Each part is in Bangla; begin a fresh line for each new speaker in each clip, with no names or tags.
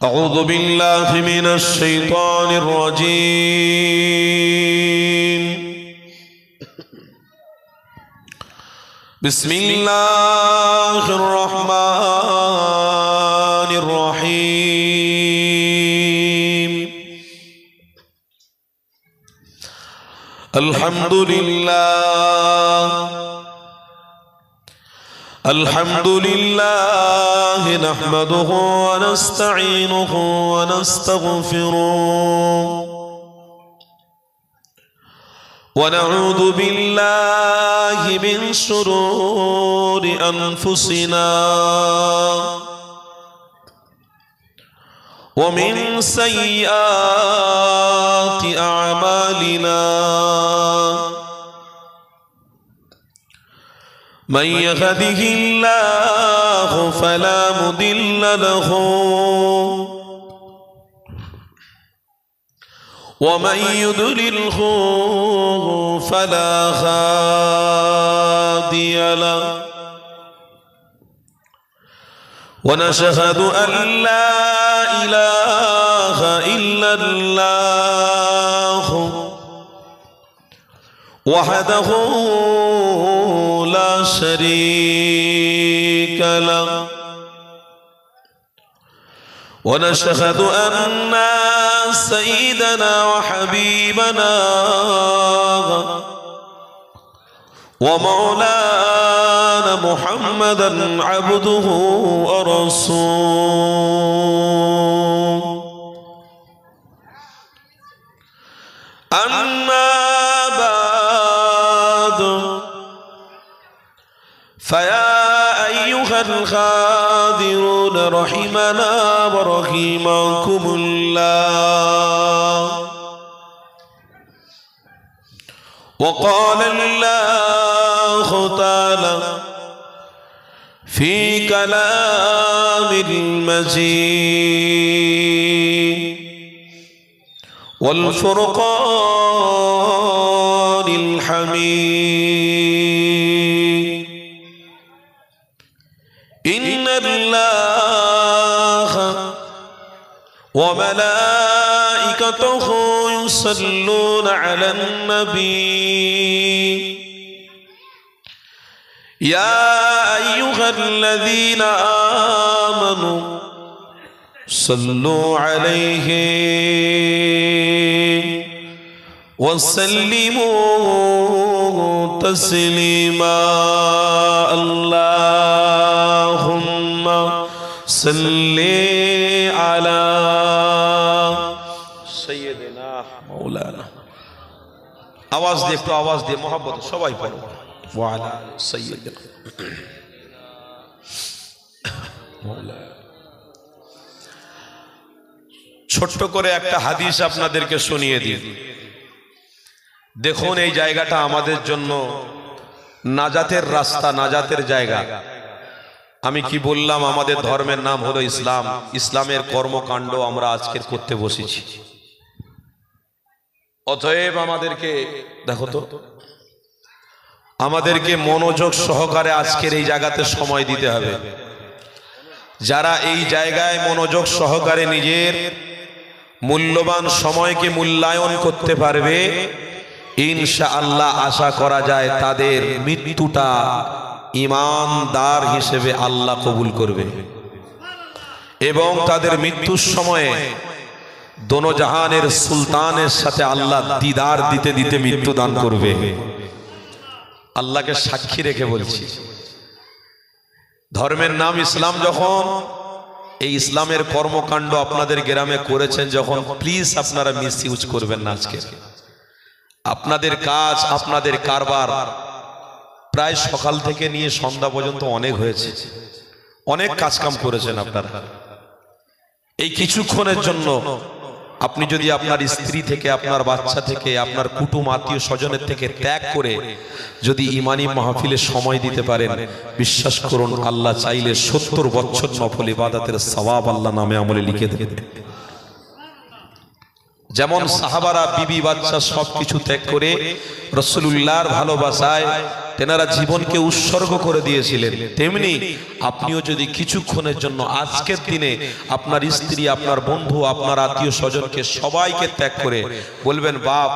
أعوذ بالله من الشيطان الرجيم. بسم الله الرحمن الرحيم. الحمد لله نحمده ونستعينه ونستغفره ونعوذ بالله من شرور أنفسنا ومن سيئات أعمالنا. من يهده الله فلا مضل له ومن يضلله فلا هادي له. ونشهد أن لا إله إلا الله وحده لا شريك له. ونشهد أن سيدنا وحبيبنا ومولانا محمدا عبده ورسوله. أما بعد فيا أيها الغادرون رحمنا ورحمكم الله. وقال الله تعالى في كلام المجيد والفرقان الحميد. إن الله وملائكته يصلون على النبي يا أيها الذين آمنوا صلوا عليه وسلموا تسليما. اللهم صل على سيدنا مولانا. आवाज दे, একটু आवाज दे, मोहब्बत সবাই পড়ো। وعلى سيدنا مولانا। ছোট্ট করে একটা হাদিস আপনাদেরকে শুনিয়ে দিই। দেখুন এই জায়গাটা আমাদের জন্য নাজাতের রাস্তা, নাজাতের জায়গা। আমি কি বললাম, আমাদের ধর্মের নাম হলো ইসলাম। ইসলামের কর্মকাণ্ড আমরা আজকের করতে বসেছি। অতএব আমাদেরকে দেখো তো, আমাদেরকে মনোযোগ সহকারে আজকের এই জায়গাতে সময় দিতে হবে। যারা এই জায়গায় মনোযোগ সহকারে নিজের মূল্যবান সময়কে মূল্যায়ন করতে পারবে, ইনশাআল্লাহ আশা করা যায় তাদের মৃত্যুটা ঈমানদার হিসেবে আল্লাহ কবুল করবে এবং তাদের মৃত্যুর সময়ে দোনো জাহানের সুলতানের সাথে আল্লাহ দিদার দিতে দিতে মৃত্যু দান করবে। আল্লাহকে সাক্ষী রেখে বলছি, ধর্মের নাম ইসলাম যখন, এই ইসলামের কর্মকাণ্ড আপনাদের গ্রামে করেছেন যখন, প্লিজ আপনারা মিস ইউজ করবেন না। আজকে আপনাদের কাজ, আপনাদের কারবার প্রায় সকাল থেকে নিয়ে সন্ধ্যা পর্যন্ত অনেক হয়েছে, অনেক কাজকাম করেছেন আপনারা। এই কিছুক্ষণের জন্য আপনি যদি আপনার স্ত্রী থেকে, আপনার বাচ্চা থেকে, আপনার কুটুম আত্মীয় স্বজনের থেকে ত্যাগ করে যদি ইমানি মাহফিলে সময় দিতে পারেন, বিশ্বাস করুন আল্লাহ চাইলে 70 বছর নফল ইবাদতের সওয়াব আল্লাহ নামে আমলে লিখে দেবেন। যেমন সাহাবারা বিবি বাচ্চা সবকিছু ত্যাগ করে রাসূলুল্লাহর ভালোবাসায় তেনারা জীবনকে উৎসর্গ করে দিয়েছিলেন, তেমনি আপনিও যদি কিছুক্ষণের জন্য আজকের দিনে আপনার স্ত্রী, আপনার বন্ধু, আপনার আত্মীয় স্বজনকে সবাইকে ত্যাগ করে বলবেন, বাপ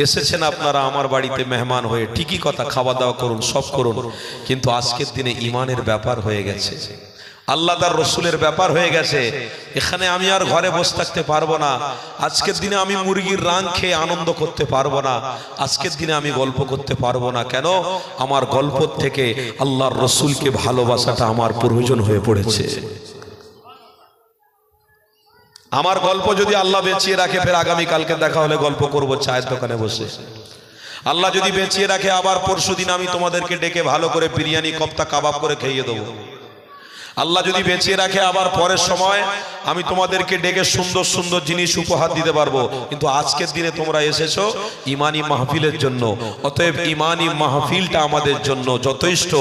এসেছেন আপনারা আমার বাড়িতে মেহমান হয়ে, ঠিকই কথা, খাওয়া দাওয়া করুন, সব করুন, কিন্তু আজকের দিনে ঈমানের ব্যাপার হয়ে গেছে, আল্লাহ তার রসুলের ব্যাপার হয়ে গেছে, এখানে আমি আর ঘরে বসে থাকতে পারবো না, আজকের দিনে আমি মুরগির রান খেয়ে আনন্দ করতে পারবো না, আজকের দিনে আমি গল্প করতে পারবো না, কেন? আমার গল্প থেকে আল্লাহর রসুলকে ভালোবাসাটা আমার প্রয়োজন হয়ে পড়েছে। আমার গল্প যদি আল্লাহ বেঁচিয়ে রাখে, ফের আগামী কালকে দেখা হলে গল্প করব চায়ের দোকানে বসে। আল্লাহ যদি বেঁচিয়ে রাখে, আবার পরশুদিন আমি তোমাদেরকে ডেকে ভালো করে বিরিয়ানি, কোপ্তা, কাবাব করে খাইয়ে দেবো। আল্লাহ যদি বেঁচিয়ে রাখে, আবার পরের সময় আমি তোমাদেরকে ডেকে সুন্দর সুন্দর জিনিস উপহার দিতে পারবো। কিন্তু আজকের দিনে তোমরা এসেছো ইমানি মাহফিলের জন্য, অতএব ইমানি মাহফিলটা আমাদের জন্য যথেষ্ট।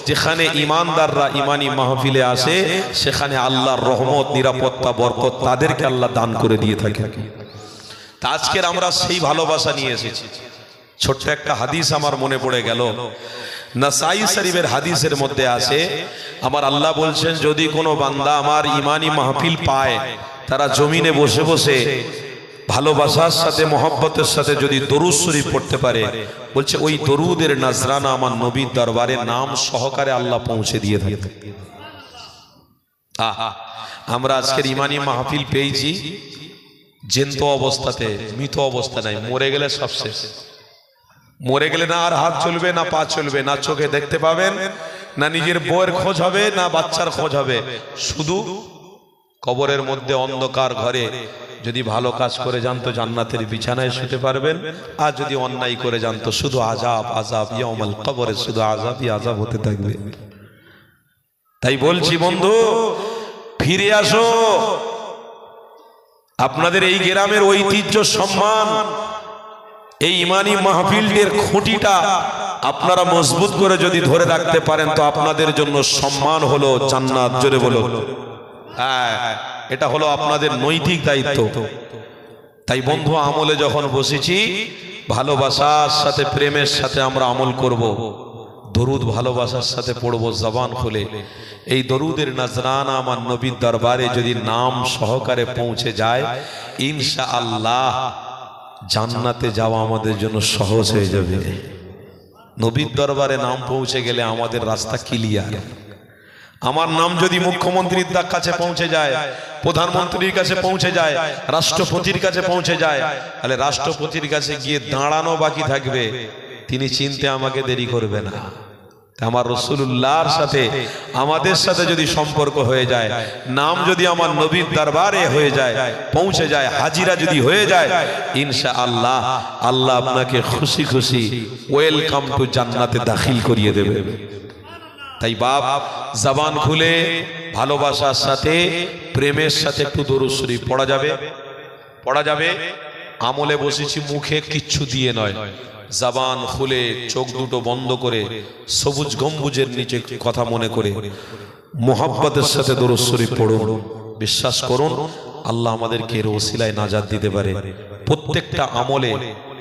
যেখানে ইমানদাররা ইমানি মাহফিলে আসে, সেখানে আল্লাহর রহমত, নিরাপত্তা, বরকত তাদেরকে আল্লাহ দান করে দিয়ে থাকে। তা আজকের আমরা সেই ভালোবাসা নিয়ে এসেছি। ছোট্ট একটা হাদিস আমার মনে পড়ে গেল, নাসাই শরীফের হাদিসের মধ্যে আছে, আমার আল্লাহ বলছেন, যদি কোনো বান্দা আমার ইমানি মাহফিল পায়, তারা জমিনে বসে বসে ভালোবাসার সাথে, মহব্বতের সাথে যদি দরুদ শরীফ পড়তে পারে, বলছে ওই দরুদের নাজরানা আমার নবীর দরবারে নাম সহকারে আল্লাহ পৌঁছে দিয়ে থাকে। আমরা আজকের ইমানি মাহফিল পেয়েছি জ্যান্ত অবস্থাতে, মৃত অবস্থা নাই, মরে গেলে সব শেষ। মরে গেলে না আর হাত চলবে, না পা চলবে, না চোখে দেখতে পাবেন, না নিজের বউয়ের খোঁজ হবে, না বাচ্চার খোঁজ হবে, শুধু কবরের মধ্যে অন্ধকার ঘরে যদি ভালো কাজ করে যান তো জান্নাতের বিছানায় শুতে পারবেন, আর যদি অন্যায় করে যান তো শুধু আযাব আযাব, ইয়াউমাল কবরে শুধু আযাবই আযাব হতে থাকবে। তাই বলছি বন্ধু, ফিরে আসো। আপনাদের এই গ্রামের ঐতিহ্য, সম্মান, এই ইমানি মাহফিলের খুঁটিটা আপনারা মজবুত করে যদি ধরে রাখতে পারেন, তো আপনাদের জন্য সম্মান হলো জান্নাত। জোরে বলো, হ্যাঁ, এটা হলো আপনাদের নৈতিক দায়িত্ব। তাই বন্ধু, আমলে যখন বসেছি, ভালোবাসার সাথে, প্রেমের সাথে আমরা আমল করব। দরুদ ভালোবাসার সাথে পড়বো জবান খুলে। এই দরুদের নাজরানা আমার নবীর দরবারে যদি নাম সহকারে পৌঁছে যায়, ইনশাআল্লাহ জান্নাতে যাওয়া আমাদের জন্য সহজ হয়ে যাবে। নবীর দরবারে নাম পৌঁছে গেলে আমাদের রাস্তা ক্লিয়ার। আমার নাম যদি মুখ্যমন্ত্রীর কাছে পৌঁছে যায়, প্রধানমন্ত্রীর কাছে পৌঁছে যায়, রাষ্ট্রপতির কাছে পৌঁছে যায়, তাহলে রাষ্ট্রপতির কাছে গিয়ে দাঁড়ানো বাকি থাকবে, তিনি চিনতে আমাকে দেরি করবে না। আমার রাসূলুল্লাহর সাথে আমাদের সাথে যদি সম্পর্ক হয়ে যায়, নাম যদি আমার নবীর দরবারে হয়ে যায়, পৌঁছে যায়, হাজিরা যদি হয়ে যায়, ইনশাআল্লাহ আল্লাহ আপনাকে খুশি খুশি ওয়েলকাম টু জান্নাতে দাখিল করিয়ে দেবে। তাই বাপ, জবান খুলে ভালোবাসার সাথে, প্রেমের সাথে একটু দরুদ শরীফ পড়া যাবে, পড়া যাবে। আমলে বসেছি মুখে কিচ্ছু দিয়ে নয়, জবান খুলে চোখ দুটো বন্ধ করে সবুজ গম্বুজের নিচে কথা মনে করে মোহাব্বতের সাথে দরুদ শরীফ পড়ুন। বিশ্বাস করুন, আল্লাহ আমাদেরকে এর ওসিলায় নাজাত দিতে পারে। প্রত্যেকটা আমলে,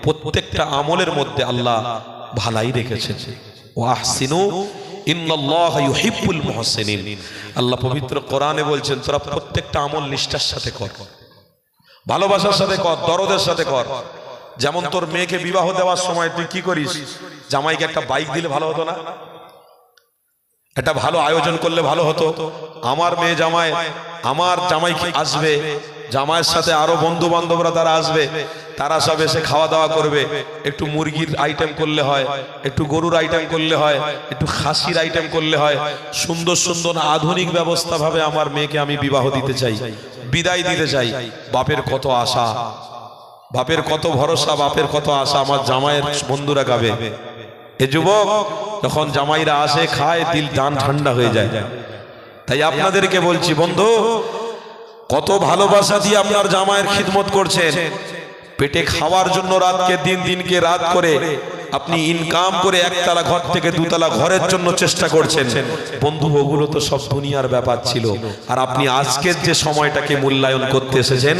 প্রত্যেকটা আমলের মধ্যে আল্লাহ ভালাই রেখেছেন। ওয়া আহসিনু ইন্নাল্লাহা ইউহিব্বুল মুহসিনিন। আল্লাহ পবিত্র কোরআনে বলছেন, তোরা প্রত্যেকটা আমল নিষ্ঠার সাথে কর, ভালোবাসার সাথে কর, দরদের সাথে কর। যেমন তোর মেয়েকে বিবাহ দেওয়ার সময় তুই কি করিস? জামাইকে একটা বাইক দিলে ভালো হতো না? একটা ভালো আয়োজন করলে ভালো হতো। আমার মেয়ে জামাই, আমার জামাই আসবে, জামাইয়ের সাথে আরো বন্ধু বান্ধবরা তারা আসবে, তারা সব এসে খাওয়া দাওয়া করবে। একটু মুরগির আইটেম করলে হয়, একটু গরুর আইটেম করলে হয়, একটু খাসির আইটেম করলে হয়। সুন্দর সুন্দর আধুনিক ব্যবস্থা ভাবে আমার মেয়েকে আমি বিবাহ দিতে চাই, বিদায় দিতে চাই। বাপের কত আশা, বাপের কত ভরসা, বাপের কত আশা আমার জামাইয়ের বন্ধুরা গাবে। এ যুবক, যখন জামাইরা আসে, খায়, দিল জান ঠান্ডা হয়ে যায়। তাই আপনাদেরকে বলছি বন্ধু, কত ভালোবাসা দিয়ে আপনার জামাইয়ের খিদমত করছেন। পেটে খাওয়ার জন্য রাতকে দিন, দিনকে রাত করে আপনি ইনকাম করে একতলা ঘর থেকে দুতলা ঘরের জন্য চেষ্টা করছেন। বন্ধু, ওগুলো তো সব দুনিয়ার ব্যাপার ছিল। আর আপনি আজকের যে সময়টাকে মূল্যায়ন করতে এসেছেন,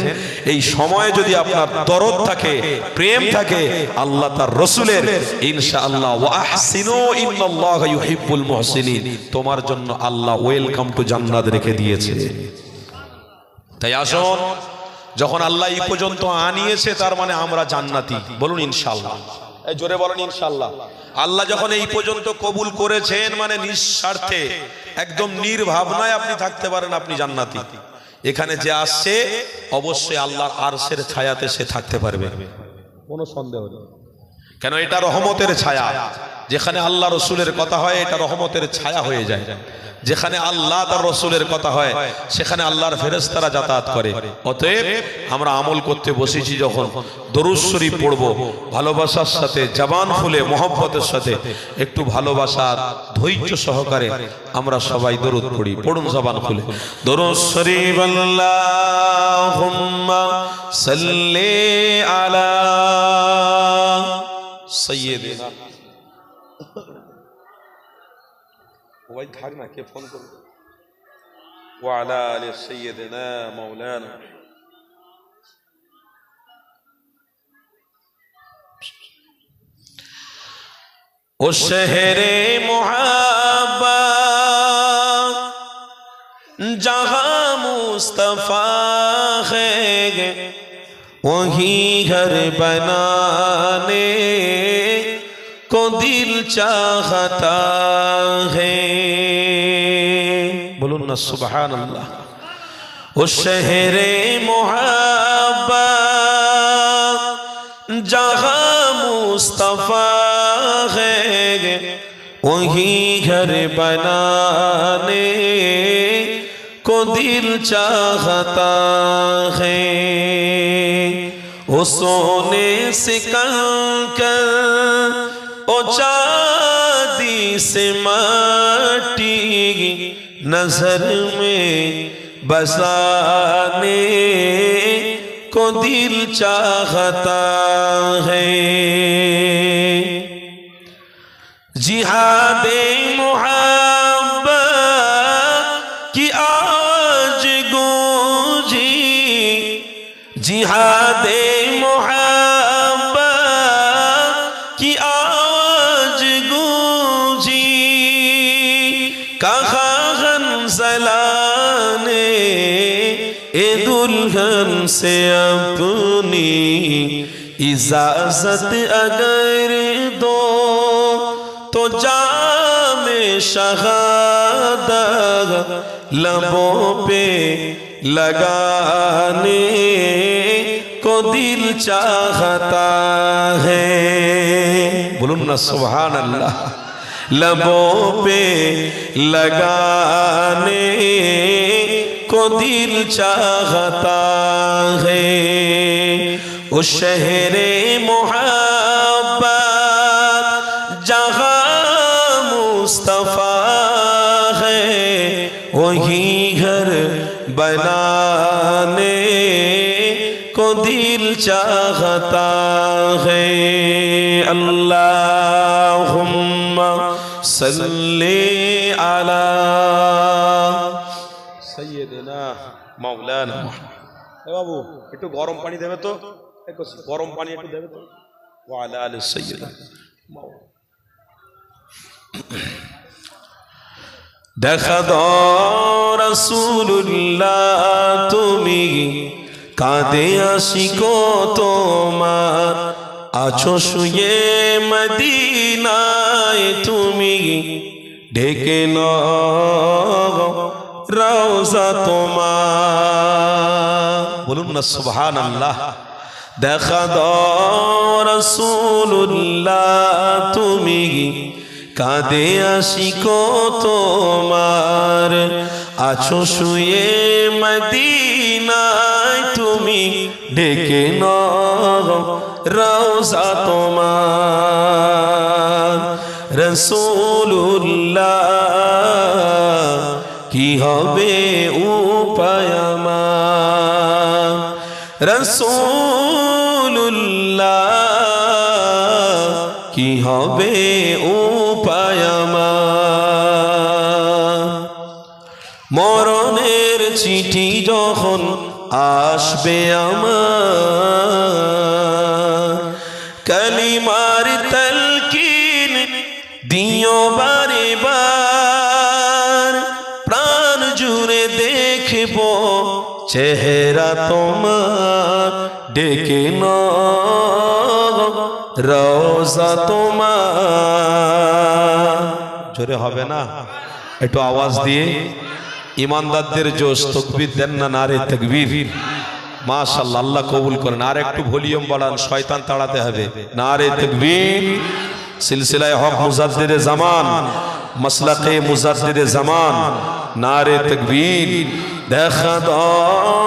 এই সময়ে যদি আপনার দরদ থাকে, প্রেম থাকে আল্লাহ তার রসুলের, ইনশাআল্লাহ ওয়া আহসিনু ইন্নাল্লাহা ইউহিব্বুল মুহসিনিন, তোমার জন্য আল্লাহ ওয়েলকাম টু জান্নাত রেখে দিয়েছে। তাই আসুন, যখন আল্লাহ এই পর্যন্ত আনিয়েছে তার মানে আমরা জান্নাতি। বলুন ইনশাআল্লাহ, এই জোরে বলেন ইনশাআল্লাহ। আল্লাহ যখন এই পর্যন্ত কবুল করেছেন মানে নিঃস্বার্থে, একদম নির্ভাবনায় আপনি থাকতে পারেন আপনি জান্নাতি। এখানে যে আসছে অবশ্যই আল্লাহর আরশের ছায়াতে সে থাকতে পারবে, কোনো সন্দেহ নেই। কেন? এটা রহমতের ছায়া। যেখানে আল্লাহ রসুলের কথা হয় এটা রহমতের ছায়া হয়ে যায়। যেখানে আল্লাহ তার রসুলের কথা হয় সেখানে আল্লাহর ফেরেশতারা যাতায়াত করে। অতএব আমরা আমল করতে বসেছি যখন, দরুদ শরীফ পড়বো ভালোবাসার সাথে, জবান খুলে মহব্বতের সাথে, একটু ভালোবাসার ধৈর্য সহকারে আমরা সবাই দরুদ পড়ি। পড়ুন জবান খুলে দরুদ শরীফ। আল্লাহুম্মা সাল্লি আলা সাইয়্যিদিনা, ওই থাক না, কে ফোন করবে, ওয়া আলা আলি সাইয়্যিদিনা মাওলানা। ও শহরে মুহাব্বত जहां मुस्तफा है, वही घर बनाने को दिल चाहता है। बोलो ना सुभान अल्लाह। वो शहरे मोहब्बत जहां मुस्तफा है, वही घर बनाने को दिल चाहता है। वो सोने से कंकर, ओ चांदी से माटी, नजर में बसाने को दिल चाहता है। जिहादे मुहब्बत की आज गूंजी, जिहादे मुहब्बत की आज गूंजी, कहा हंसला ने ए दुल्हन से अपनी इजाजत अगर दो, तो जामे शहादत लबों पे लगाने को दिल चाहता है। बोलूं ना सुभान अल्लाह। लबों पे लगाने को दिल चाहता है। उस शहरे मोहब्बत जहां मुस्तफा है, वही घर बनाने को दिल चाहता है। अल्लाहुम्मा सल्ली अला सय्यिदिना মাওলানা। এ বাবু একটু গরম পানি দেবে তো, একটু গরম পানি একটু দেবে তো। ওয়া আলা আলি সাইয়্যিদিনা। দেখা দাও রাসূলুল্লাহ তুমি, কাঁদে আশিকো তোমার, আছো শুয়ে মদিনায় তুমি, ঢেকে নাও রওজা তোমার। বলুন না সুবহানাল্লাহ। দেখা দাও রাসূলুল্লাহ তুমি, কাঁদে আশিকো তোমার, আছো শুয়ে মদিনায় তুমি, ঢেকে নাও রওজা তোমার। রাসূলুল্লাহ কি হবে উপায় আমার, রাসূলুল্লাহ কি হবে উপায় আমার। মরণের চিঠি যখন আসবে আমার, কালিমার তালকিন দিও বারে বার, প্রাণ জুড়ে দেখব চেহারা তোমার, ডেকে নাও রওজা তোমার। জোরে হবে না? একটু আওয়াজ দিয়ে ইমানদারদের জোশ তাকবীর দেন না, নারে তাকবীর। মাশাআল্লাহ, আল্লাহ কবুল করেন। আর একটু ভলিউম বাড়ান, শয়তান তাড়াতে হবে। নারে তাকবীর। সিলসিলায়ে হক মুজাদ্দিদে জামান, মাসলাকে মুজাদ্দিদে জামান, নারে তাকবীর। দেখা দাও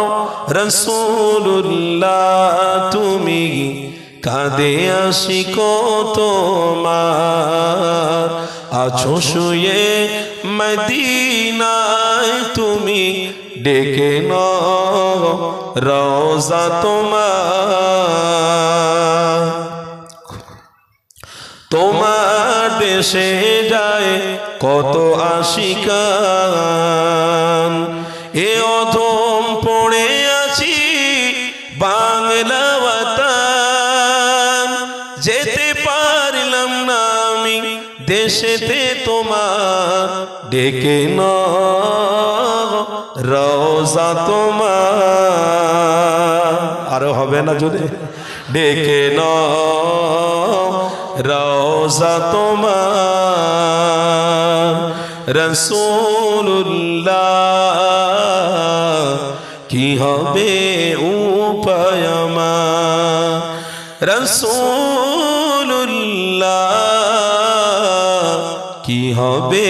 রাসূলুল্লাহ তুমি, কাঁদে আশিক তোমার, আছো শুয়ে মদিনায় তুমি, ডেকে নাও রওজা তোমার। তোমার দেশে যায় কত আশিকান, এ অধম পড়ে আছি বাংলা ওয়াতান, যেতে পারলাম না আমি দেশেতে তোমার, ডেকে নাও রওজা তোমার। আরো হবে না যদি? ডেকে নাও রওজা তোমার। রাসূলুল্লাহ কি হবে উপায় আমার। রাসূলুল্লাহ কি হবে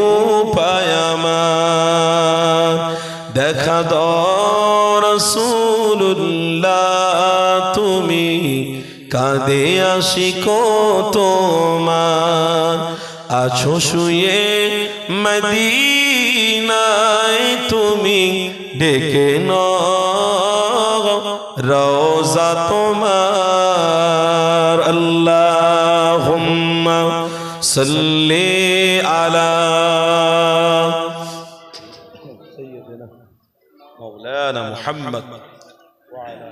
উপায় আমার। দেখা দাও রাসূলুল্লাহ তুমি, কাঁদে আশিক তোমার, আছো শুয়ে মদিনায় তুমি, ডেকে নাও রওজা তোমার। আল্লাহুম্মা সাল্লি আলা সাইয়্যিদিনা মাওলানা মুহাম্মদ ওয়া আলা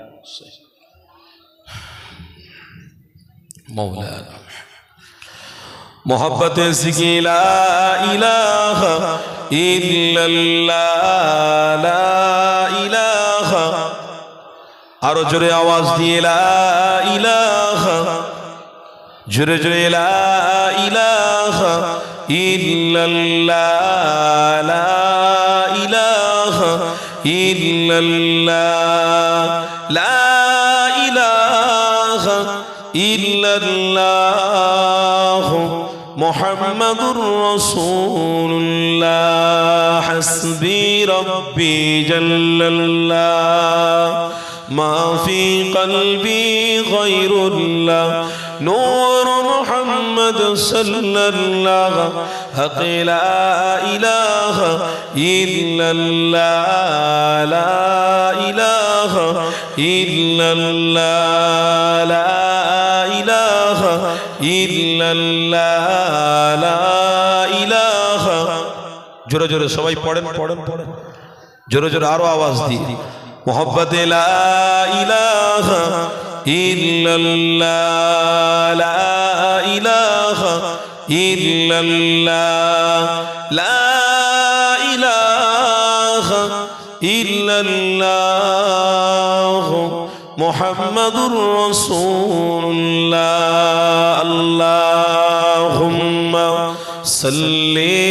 মৌলানা। মোহব্বতে সিকি লা ইলাহা ইল্লাল্লাহ, লা ইলাহা। আরো জোরে আওয়াজ দিয়ে লা ইলাহা, জোরে জোরে লা ইলাহা ইল্লাল্লাহ, লা ইলাহা ইল্লাল্লাহ, লা ইলাহা ইল্লাল্লাহ মুহাম্মাদুর রাসূলুল্লাহ। হাসবি রাব্বি জাল্লাল্লাহ, মা ফি কলবি গায়রুল্লাহ, নূর মুহাম্মদ সাল্লাল্লাহ, হক লা ইলাহা ইল্লাল্লাহ, লা ইলাহা ইল্লাল্লাহ, লা ইলাহা ইল্লাল্লাহ, লা ইলাহা। জোরে জোরে সবাই পড়েন পড়েন পড়েন, জোরে জোরে আরো আওয়াজ দিয়ে। মোহব্বতে লা ইলাহা ইল্লাল্লাহ, লা ইলাহা ইল্লাল্লাহ, লা ইলাহা ইল্লাল্লাহ মুহাম্মাদুর রাসূলুল্লাহ। আল্লাহুম্মা সাল্লি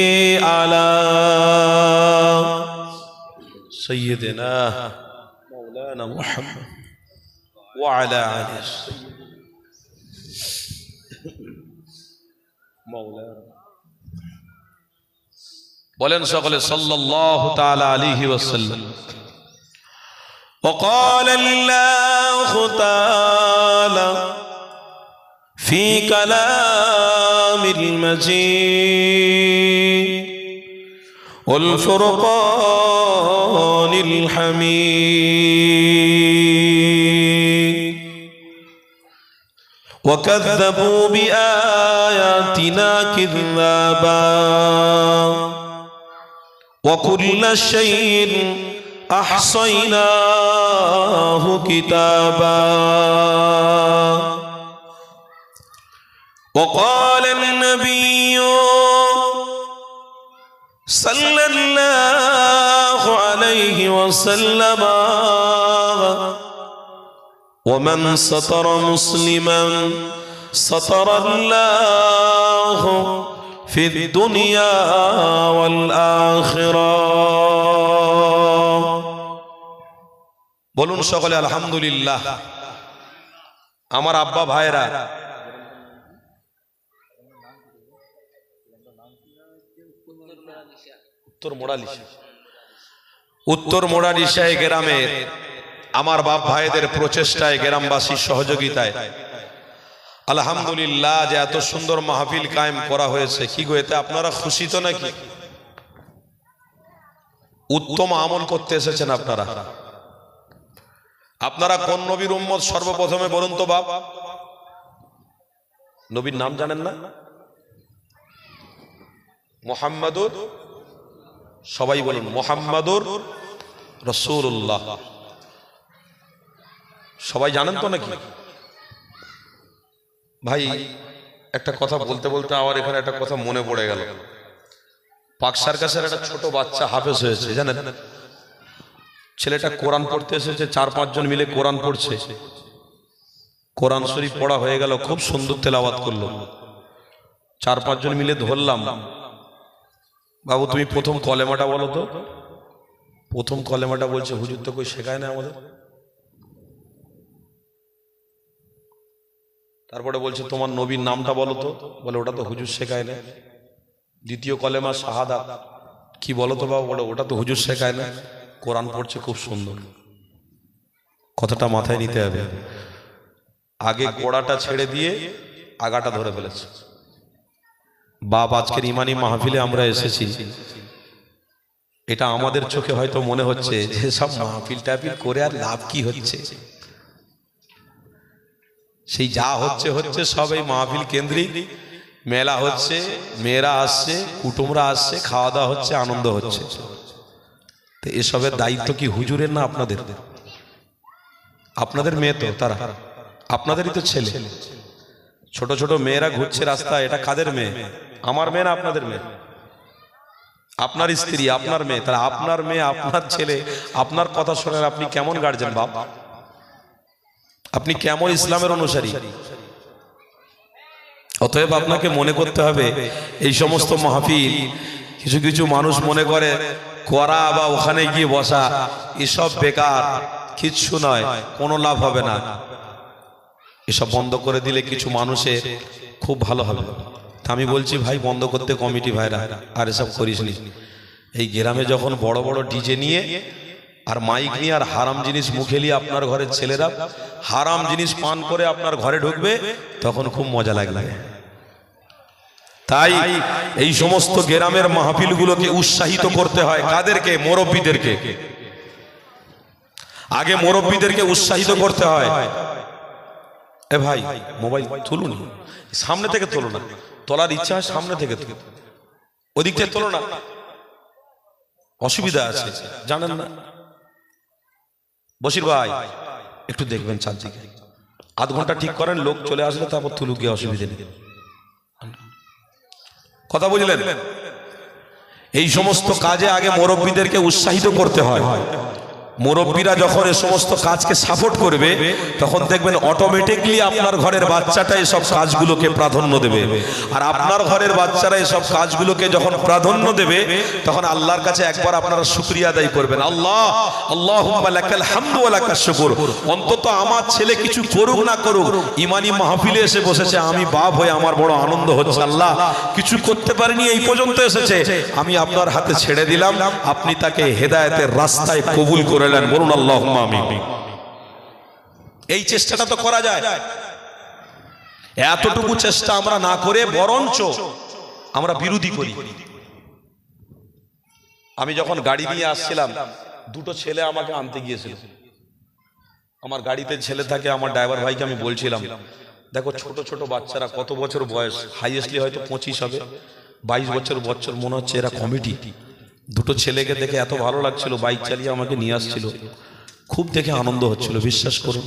আলা সাইয়্যিদিনা মাওলানা মুহাম্মদ ওয়া আলা আলিহি মাওলানা। বলেন সকলে সাল্লাল্লাহু তাআলা আলাইহি ওয়াসাল্লাম। وقال الله تعالى في كلام المجيد والفرقان الحميد وكذبوا بآياتنا كذابا وكل شيء أحصيناه كتابا وقال النبي صلى الله عليه وسلم ومن ستر مسلما ستر الله في الدنيا والآخرة বলুন সকলে আলহামদুলিল্লাহ। আমার আব্বা ভাইরা, উত্তর মোড়ালিশায় গ্রামের আমার বাপ ভাইদের প্রচেষ্টায়, গ্রামবাসীর সহযোগিতায় আলহামদুলিল্লাহ যে এত সুন্দর মাহফিল কায়েম করা হয়েছে। কি গো, এতে আপনারা খুশি তো নাকি? উত্তম আমল করতে এসেছেন আপনারা। আপনারা কোন নবীর উম্মত সর্বপ্রথমে বলুন তো বাপ? নবীর নাম জানেন না? মুহাম্মাদুর, সবাই বলুন মুহাম্মাদুর রাসূলুল্লাহ। সবাই জানেন তো নাকি? ভাই একটা কথা বলতে বলতে আমার এখানে একটা কথা মনে পড়ে গেল। পাক সার্কাসের একটা ছোট বাচ্চা হাফেজ হয়েছে, জানেন? ছেলেটা কোরআন পড়তে এসেছে, 4-5 জন মিলে কোরআন পড়ছে। কোরআন শরীফ পড়া হয়ে গেল, খুব সুন্দর তেলাওয়াত করলো। 4-5 জন মিলে ধরলাম, বাবু তুমি প্রথম কলেমাটা বলো তো। প্রথম কলেমাটা বলছে, হুজুর তো কই শেখায় না আমাদের। তারপরে বলছে তোমার নবীর নামটা বলো তো। বলে ওটা তো হুজুর শেখায় না। দ্বিতীয় কলেমা শাহাদা, কি বলো তো বাবু। বলে ওটা তো হুজুর শেখায় না। কোরআন পড়ছে খুব সুন্দর। কথাটা মাথায় নিতে হবে। আগে গোড়াটা ছেড়ে দিয়ে আগাটা ধরে ফেলেছে। বাপ আজকের ইমানি মাহফিলে আমরা এসেছি, এটা আমাদের চোখে হয়তো মনে হচ্ছে যে সব মাহফিল টাহফিল করে আর লাভ কি হচ্ছে। সেই যা হচ্ছে হচ্ছে সব এই মাহফিল কেন্দ্রিক। মেলা হচ্ছে, মেয়েরা আসছে, কুটুমরা আসছে, খাওয়া দাওয়া হচ্ছে, আনন্দ হচ্ছে। তো এসবের দায়িত্ব কি হুজুরের না আপনাদের? আপনাদের মেয়ে তো তারা, আপনাদেরই তো ছেলে। ছোট ছোট মেয়েরা ঘুরছে রাস্তায়, এটা কাদের মেয়ে? আমার মেয়ে না আপনাদের মেয়ে? আপনার স্ত্রী, আপনার মেয়ে। তারা আপনার মেয়ে, আপনার ছেলে, আপনার কথা শোনেন। আপনি কেমন গার্জেন বাপ? আপনি কেমন ইসলামের অনুসারী? অতএব আপনাকে মনে করতে হবে এই সমস্ত মাহফিল, কিছু কিছু মানুষ মনে করে করা বা ওখানে গিয়ে বসা এসব বেকার, কিচ্ছু নয়, কোনো লাভ হবে না। এসব বন্ধ করে দিলে কিছু মানুষের খুব ভালো হবে। তা আমি বলছি ভাই, বন্ধ করতে কমিটি ভাইরা আর এসব করিস নি। এই গ্রামে যখন বড় বড় ডিজে নিয়ে আর মাইক নিয়ে আর হারাম জিনিস মুখে নিয়ে আপনার ঘরের ছেলেরা হারাম জিনিস পান করে আপনার ঘরে ঢুকবে, তখন খুব মজা লাগবে। তাই এই সমস্ত গ্রামের মাহফিলগুলোকে উৎসাহিত করতে হয়। কাদেরকে? মুরব্বীদেরকে। আগে মুরব্বীদেরকে উৎসাহিত করতে হয়। এ ভাই মোবাইল তুলুন, সামনে থেকে তোলো না। তোলার ইচ্ছা হয় সামনে থেকে তোলো, ওদিক থেকে তোলো না, অসুবিধা আছে জানেন না। বশির ভাই একটু দেখবেন চারদিকে, আধ ঘন্টা ঠিক করেন, লোক চলে আসলে তারপর তুলুক, গিয়ে অসুবিধা নেই। কথা বুঝলেন? এই সমস্ত কাজে আগে মুরব্বীদেরকে উৎসাহিত করতে হয়। মুরব্বীরা যখন এই সমস্ত কাজকে সাপোর্ট করবে, তখন দেখবেন অটোমেটিকলি আপনার ঘরের বাচ্চাটা এসব কাজগুলোকে প্রাধান্য দেবে। আর আপনার ঘরের বাচ্চারা এসব কাজগুলোকে যখন প্রাধান্য দেবে, তখন আল্লাহর কাছে একবার আপনারা শুকরিয়া আদায় করবেন। আল্লাহ, আল্লাহুম্মা লাকাল হামদু ওয়া লাকাশ শুকর। অন্তত আমার ছেলে কিছু করুক না করুক, ইমানি মাহফিলে এসে বসেছে, আমি বাপ হয়ে আমার বড় আনন্দ হচ্ছে। আল্লাহ কিছু করতে পারিনি, এই পর্যন্ত এসেছে, আমি আপনার হাতে ছেড়ে দিলাম, আপনি তাকে হেদায়েতের রাস্তায় কবুল করে। বলুন আল্লাহুম্মা আমিন। এই চেষ্টাটা তো করা যায়। এতটুকু চেষ্টা আমরা না করে বরঞ্চ আমরা বিরোধী করি। আমি যখন গাড়ি নিয়ে আসছিলাম, দুটো ছেলে আমাকে আনতে গিয়েছিল। আমার গাড়িতে ছেলে থাকে, আমার ড্রাইভার ভাইকে আমি বলছিলাম, দেখো ছোট ছোট বাচ্চারা, কত বছর বয়স, হাইয়েস্টলি হয়তো 25 হবে, 22 বছর মনে হচ্ছে এরা কমিটি। দুটো ছেলেকে দেখে এত ভালো লাগছিল, বাইক চালিয়ে আমাকে নিয়ে আসছিল, খুব দেখে আনন্দ হচ্ছিল। বিশ্বাস করুন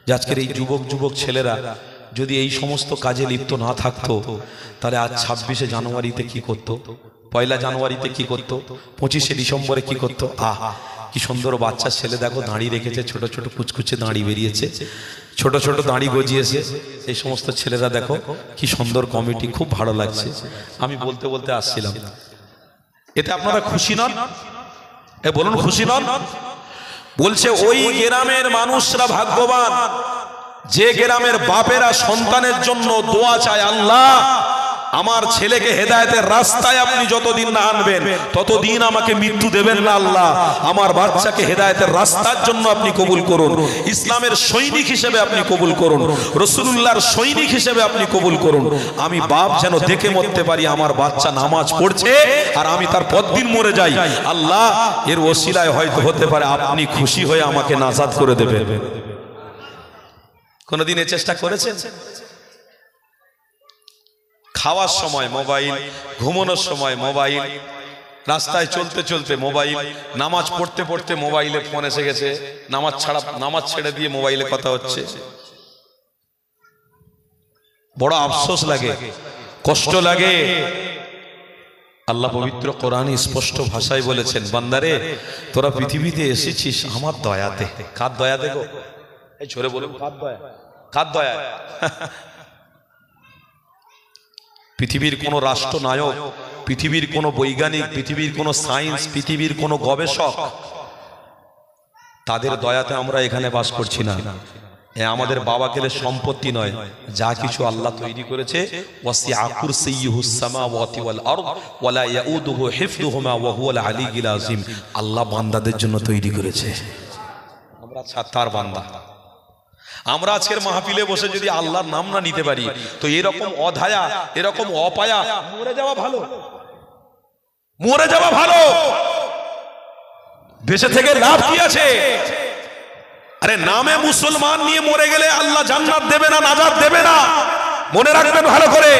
যে আজকের এই যুবক ছেলেরা যদি এই সমস্ত কাজে লিপ্ত না থাকতো, তাহলে আজ 26শে জানুয়ারিতে কি করতো, 1 জানুয়ারিতে কি করতো, 25শে ডিসেম্বরে কি করতো। কি সুন্দর বাচ্চা ছেলে দেখো, দাঁড়ি রেখেছে, ছোট ছোট কুচকুচে দাঁড়ি বেরিয়েছে, ছোট ছোট দাঁড়ি গজিয়েছে। এই সমস্ত ছেলেরা দেখো কি সুন্দর কমিটি, খুব ভালো লাগছে। আমি বলতে বলতে আসছিলাম, এতে আপনারা খুশি নন? বলুন খুশি নন? বলছে ওই গ্রামের মানুষরা ভাগ্যবান যে গ্রামের বাপেরা সন্তানের জন্য দোয়া চায়, আল্লাহ আমার ছেলেকে হেদায়েতের রাস্তায় আপনি যতদিন না আনবেন ততদিন আমাকে মৃত্যু দেবেন না, আল্লাহ আমার বাচ্চাকে হেদায়েতের রাস্তার জন্য আপনি কবুল করুন, ইসলামের সৈনিক হিসেবে আপনি কবুল করুন, রাসূলুল্লাহর সৈনিক হিসেবে আপনি কবুল করুন। আমি বাপ যেন দেখে মরতে পারি আমার বাচ্চা নামাজ পড়ছে আর আমি তার পরদিন মরে যাই। আল্লাহ এর ওসিলায় হয়তো হতে পারে আপনি খুশি হয়ে আমাকে নাজাত করে দেবেন। কোনদিন এই চেষ্টা করেছেন? খাওয়ার সময় মোবাইল, ঘুমানোর সময় মোবাইল, রাস্তায় চলতে চলতে মোবাইল, নামাজ পড়তে পড়তে মোবাইলে ফোন এসে গেছে, নামাজ ছেড়ে দিয়ে মোবাইলে কথা হচ্ছে। বড় আফসোস লাগে, কষ্ট লাগে। আল্লাহ পবিত্র কোরআনে স্পষ্ট ভাষায় বলেছেন, বান্দারে তোরা পৃথিবীতে এসেছিস আমার দয়াতে। কার দয়াতে গো? এই ছোরে বলুন, কার দয়া? কার দয়া? পৃথিবীর কোন রাষ্ট্রনায়ক, পৃথিবীর কোন বৈজ্ঞানিক, পৃথিবীর কোন সায়েন্স, পৃথিবীর কোন গবেষক, তাদের দয়াতে আমরা এখানে বাস করছি না। আমাদের বাবা গেলে সম্পত্তি নয়, যা কিছু আল্লাহ তৈরি করেছে, ওয়াসিআ কুরসিয়্যুহুস সামাওয়াতি ওয়াল আরদ ওয়ালা ইয়াউদুহু হিফযুহুমা ওয়া হুয়াল আলিয়্যুল আযীম। আল্লাহ বান্দাদের জন্য তৈরি করেছে, আমরা ছাত্তার বান্দা। আমরা আজকের মাহফিলে বসে যদি আল্লাহর নাম না নিতে পারি, তো এরকম অধায়া, এরকম অপায়া মরে যাওয়া ভালো, মরে যাওয়া ভালো। বেঁচে থেকে লাভ কি আছে? আরে নামে মুসলমান নিয়ে মরে গেলে আল্লাহ জান্নাত দেবে না, নাজাত দেবে না। মনে রাখবেন ভালো করে।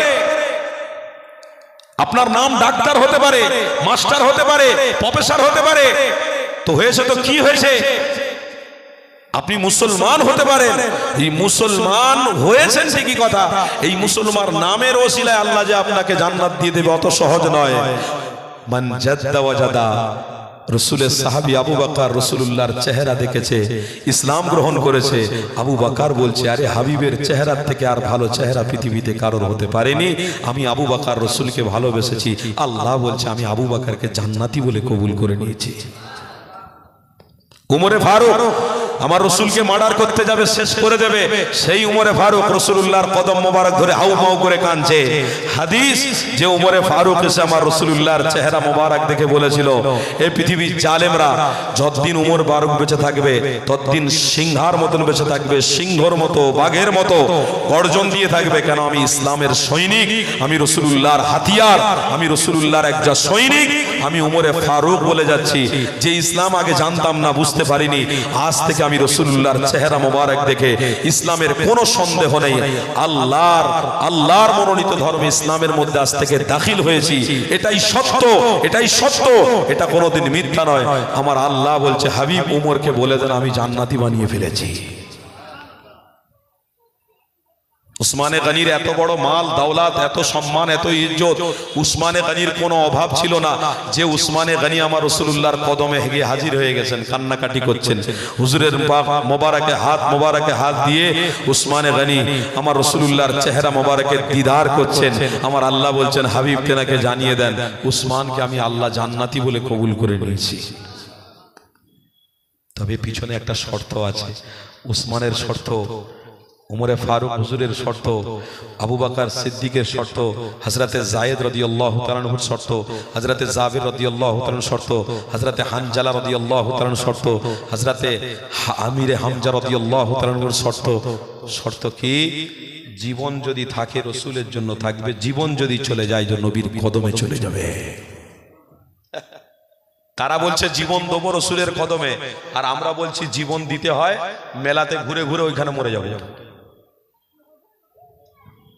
আপনার নাম ডাক্তার হতে পারে, মাস্টার হতে পারে, প্রফেসর হতে পারে, তো হয়েছে তো কি হয়েছে? আপনি মুসলমান হতে পারেন, এই মুসলমান হয়েছেন ঠিকই কথা, এই মুসলমান নামের ওসিলায় আল্লাহ যে আপনাকে জান্নাত দিয়ে দেবে অত সহজ নয়। মান জাদ্দা ওয়াজাদা। রাসূলের সাহাবী আবু বকর রাসূলুল্লাহর চেহারা দেখেছে, ইসলাম গ্রহণ করেছে। আবু বকর বলছে, আরে হাবিবের চেহারার থেকে আর ভালো চেহারা পৃথিবীতে কারোর হতে পারেনি। আমি আবু বকর রাসূলকে ভালোবেসেছি। আল্লাহ বলছে আমি আবু বকরকে জান্নাতি বলে কবুল করে নিয়েছি। উমরে ফারুক আমার রসুলকে মার্ডার করতে যাবে, শেষ করে দেবে, সেই উমরে ফারুক রাসূলুল্লাহর কদম মোবারক ধরে হাউমাউ করে কাঁদছে। হাদিস যে উমরে ফারুক এসে আমার রাসূলুল্লাহর চেহারা মোবারক দেখে বলেছিল, এই পৃথিবীর জালেমরা যতদিন উমর ফারুক বেঁচে থাকবে ততদিন সিংহার মতন বেঁচে থাকবে, সিংহর মতো, বাঘের মতো গর্জন দিয়ে থাকবে। কেন? আমি ইসলামের সৈনিক, আমি রাসূলুল্লাহর হাতিয়ার, আমি রাসূলুল্লাহর একজন সৈনিক। আমি উমরে ফারুক বলে যাচ্ছি, যে ইসলাম আগে জানতাম না, বুঝতে পারিনি, আজ থেকে আমি রাসূলুল্লাহর চেহারা মোবারক দেখে ইসলামের কোনো সন্দেহ নেই, আল্লাহর মনোনীত ধর্ম ইসলামের মধ্যে আজ থেকে দাখিল হয়েছি। এটাই সত্য, এটাই সত্য, এটা কোনোদিন মিথ্যা নয়। আমার আল্লাহ বলছে, হাবিব উমরকে বলে দেন আমি জান্নাতি বানিয়ে ফেলেছি। উসমানে গনির এত বড় মাল দাওলাত, এত সম্মান, এত ইজ্জত, উসমানে গনির কোনো অভাব ছিল না। যে উসমানে গনি আমার রাসূলুল্লাহর কদমে গিয়ে হাজির হয়ে গেছেন, কান্নাকাটি করছেন, হুজুরের মোবারকে হাত দিয়ে উসমানে গনি আমার রাসূলুল্লাহর চেহারা মোবারকের দিদার করছেন। আমার আল্লাহ বলছেন, হাবিবকে নাকি জানিয়ে দেন উসমানকে আমি আল্লাহ জান্নাতি বলে কবুল করে নিয়েছি। তবে পিছনে একটা শর্ত আছে। উসমানের শর্ত, উমরে ফারুক হুজুরের শর্ত, আবু বকর সিদ্দিকের শর্ত, হযরতে যায়েদ রাদিয়াল্লাহু তাআলা আনহুর শর্ত, হযরতে জাবির রাদিয়াল্লাহু তাআলা আনহুর শর্ত, হযরতে হানজালা রাদিয়াল্লাহু তাআলা আনহুর শর্ত, হযরতে আমিরে হামজা রাদিয়াল্লাহু তাআলা আনহুর শর্ত। শর্ত কি? জীবন যদি থাকে রাসূলের জন্য থাকবে, জীবন যদি চলে যায় যে নবীর কদমে চলে যাবে। তারা বলছে জীবন দেবো রাসূলের কদমে, আর আমরা বলছি জীবন দিতে হয় মেলাতে ঘুরে ঘুরে ওইখানে মরে যাবে।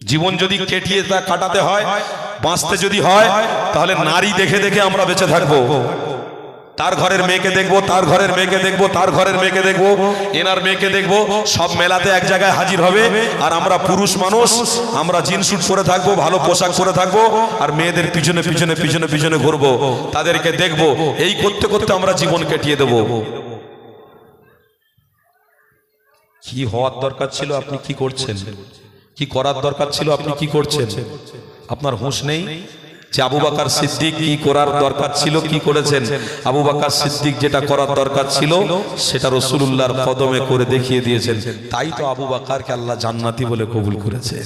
জীবন যদি কেটিয়ে তা কাটাতে হয়, বাঁচতে যদি হয়, তাহলে নারী দেখে দেখে আমরা বেঁচে থাকবো। তার ঘরের মেয়েকে দেখবো, তার ঘরের মেয়েকে দেখবো, তার ঘরের মেয়েকে দেখবো, এনার মেয়েকে দেখবো, সব মেলাতে এক জায়গায় হাজির হবে। আর আমরা পুরুষ মানুষ, আমরা জিন্স স্যুট পরে থাকবো, ভালো পোশাক পরে থাকবো, আর মেয়েদের পিছনে পিছনে পিছনে পিছনে ঘুরবো, তাদেরকে দেখবো। এই করতে করতে আমরা জীবন কেটিয়ে দেবো। কি হওয়ার দরকার ছিল আপনি কি করছেন? কি করার দরকার ছিল আপনি কি করছেন? আপনার হুঁশ নেই যে আবু বকর সিদ্দিক কি করার দরকার ছিল, কি করেছেন? আবু বকর সিদ্দিক যেটা করার দরকার ছিল সেটা রাসূলুল্লাহর কদমে করে দেখিয়ে দিয়েছেন। তাই তো আবু বকরকে আল্লাহ জান্নাতি বলে কবুল করেছে।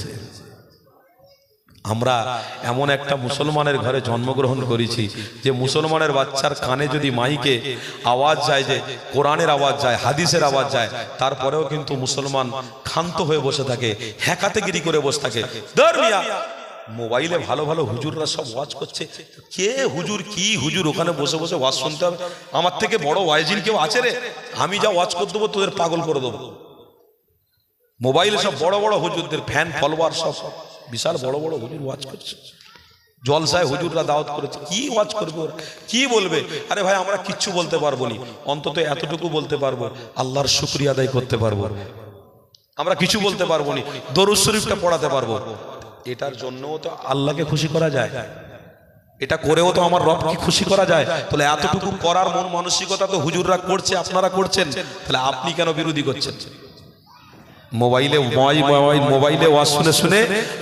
আমরা এমন একটা মুসলমানের ঘরে জন্মগ্রহণ করেছি যে মুসলমানের বাচ্চার কানে যদি মাইকে আওয়াজ যায়, যে কোরআনের আওয়াজ যায়, হাদিসের আওয়াজ যায়, তারপরেও কিন্তু মুসলমান ক্ষান্ত হয়ে বসে থাকে, হ্যাকাতেগিরি করে বসে থাকে। ধর্মিয়া মোবাইলে ভালো ভালো হুজুররা সব ওয়াজ করছে, কে হুজুর কি হুজুর, ওখানে বসে বসে ওয়াজ শুনতে হবে? আমার থেকে বড় ওয়াইজিন কেউ আছে রে? আমি যা ওয়াজ করে দেবো তোদের পাগল করে দেবো। মোবাইলে সব বড় বড় হুজুরদের ফ্যান ফলোয়ার, সব বিশাল বড় বড় হুজুর ওয়াজ করছে, জলসায় হুজুররা দাওয়াত করেছে। কি ওয়াজ করবে ওরা, কি বলবে? আরে ভাই আমরা কিচ্ছু বলতে পারবো না, অন্তত এতটুকু বলতে পারবো, আল্লাহর শুকরিয়া আদায় করতে পারবো। আমরা কিছু বলতে পারবো না, দরুদ শরীফটা পড়াতে পারবো। এটার জন্যও তো আল্লাহকে খুশি করা যায়, এটা করেও তো আমার রবকে খুশি করা যায়। তাহলে এতটুকু করার মন মানসিকতা তো হুজুররা করছে, আপনারা করছেন, তাহলে আপনি কেন বিরোধী করছেন? মোবাইলে ওয়াজ শুনে শুনে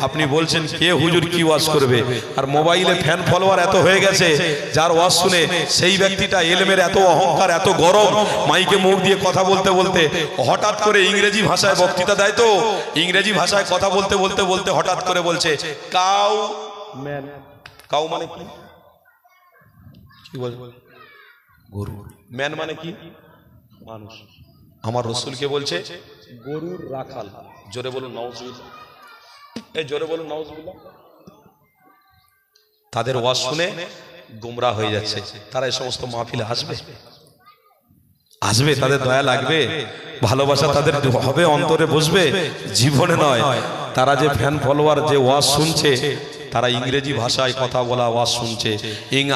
আপনি বলছেন কে হুজুর কি ওয়াজ করবে। আর মোবাইলে ফ্যান ফলোয়ার এত হয়ে গেছে, যার ওয়াজ শুনে সেই ব্যক্তিটা এলমের এত অহংকার, এত গরম, মাইকে মুখ দিয়ে কথা বলতে বলতে হঠাৎ করে ইংরেজি ভাষায় বক্তৃতা দেয়, তো ইংরেজি ভাষায় কথা বলতে বলতে বলতে হঠাৎ করে বলছে কাউ ম্যান। কাউ মানে কি? কি বলে? গরু। ম্যান মানে কি? মানুষ। আমার রাসূলকে বলছে গরুর রাখাল। জোরে বলুন নাউজুবিল্লাহ, এই জোরে বলুন নাউজুবিল্লাহ। তাদের ওয়াজ শুনে গোমরা হয়ে যাচ্ছে, তারা এই সমস্ত মাহফিলে আসবে? আসবে? তাদের দয়া লাগবে, ভালোবাসা তাদের হবে, অন্তরে বসবে? জীবনে নয়। তারা যে ফ্যান ফলোয়ার, যে ওয়াজ শুনছে, তারা ইংরেজি ভাষায় কথা বলা ওয়াজ শুনছে,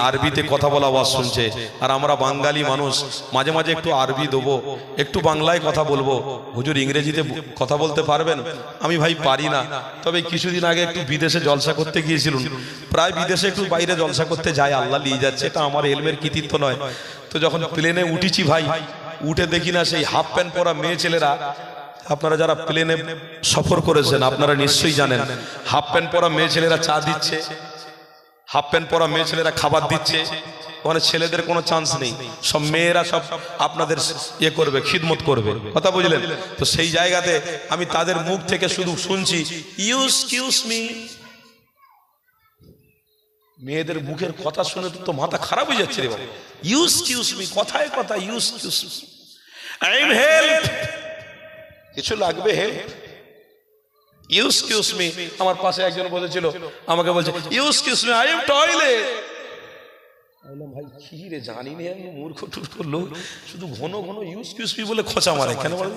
আরবিতে কথা বলা ওয়াজ শুনছে। আর আমরা বাঙালি মানুষ, মাঝে মাঝে একটু আরবি দেবো, একটু বাংলায় কথা বলবো। হুজুর ইংরেজিতে কথা বলতে পারবেন? আমি ভাই পারি না, তবে কিছুদিন আগে একটু বিদেশে জলসা করতে গিয়েছিলাম। প্রায় বিদেশে একটু বাইরে জলসা করতে যায়, আল্লাহ নিয়ে যাচ্ছে, এটা আমার এলমের কৃতিত্ব নয়। তো যখন প্লেনে উঠেছি ভাই, উঠে দেখি না সেই হাফ প্যান্ট পরা মেয়ে ছেলেরা, আপনারা যারা প্লেনে সফর করেছেন আপনারা নিশ্চয়ই জানেন, হাফ প্যান্ট পরা মেয়ে ছেলেরা চা দিচ্ছে, হাফ প্যান্ট পরা মেয়ে ছেলেরা খাবার দিচ্ছে। ওখানে ছেলেদের কোনো চান্স নেই, সব মেয়েরা সব আপনাদের ইয়ে করবে, খিদমত করবে, কথা বুঝলেন? তো সেই জায়গাতে আমি তাদের মুখ থেকে শুধু শুনছি ইউজ মি। মেয়েদের মুখের কথা শুনে তো মাথা খারাপ হয়ে যাচ্ছে রে বাবা। ইউজ মি, কথায় কথা ইউজ আই এম হেল্প, কিছু লাগবে হেল্প, ইউজ মি। আমার পাশে একজন বলেছিল, আমাকে বলছে use me I am toilet. বললাম ভাই কি রে, জানি না আমি, মূর্খ টুর্খ লোক, শুধু ঘন ঘন ইউজ মি বলে খোঁচা মারে কেন? বলে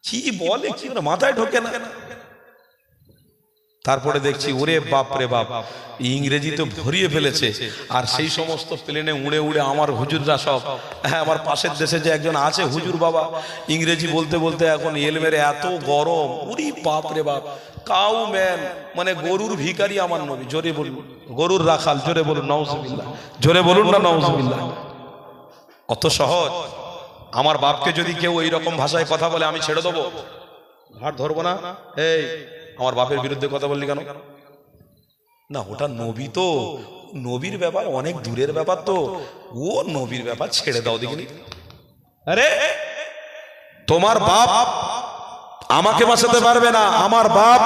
কি বলে, কি মাথায় ঢোকে না। তারপরে দেখছি ওরে বাপ রে বাপ, ইংরেজি তো ভরিয়ে ফেলেছে। আর সেই সমস্ত প্লেনে উড়ে উড়ে আমার হুজুররা সব, হ্যাঁ আমার পাশের দেশে যে একজন আছে হুজুর বাবা, ইংরেজি বলতে বলতে এখন এলমের এত গরম, ওরে বাপ রে বাপ। কাউ ম্যান মানে গরুর ভিখারি আমার নবী, জোরে বলুন, গরুর রাখাল, জোরে বলুন নাউজুবিল্লাহ, জোরে বলুন না নাউজুবিল্লাহ। অত সহজ? আমার বাপকে যদি কেউ এইরকম ভাষায় কথা বলে আমি ছেড়ে দেবো, ঘাট ধরবো না? এই আমার বাপের বিরুদ্ধে কথা বললি কেন? না ওটা নবী, তো নবীর ব্যাপার অনেক দূরের ব্যাপার, তো ও নবীর ব্যাপার ছেড়ে দাও দেখিনি। আরে তোমার বাপ আমাকে বাঁচাতে পারবে না, আমার বাপ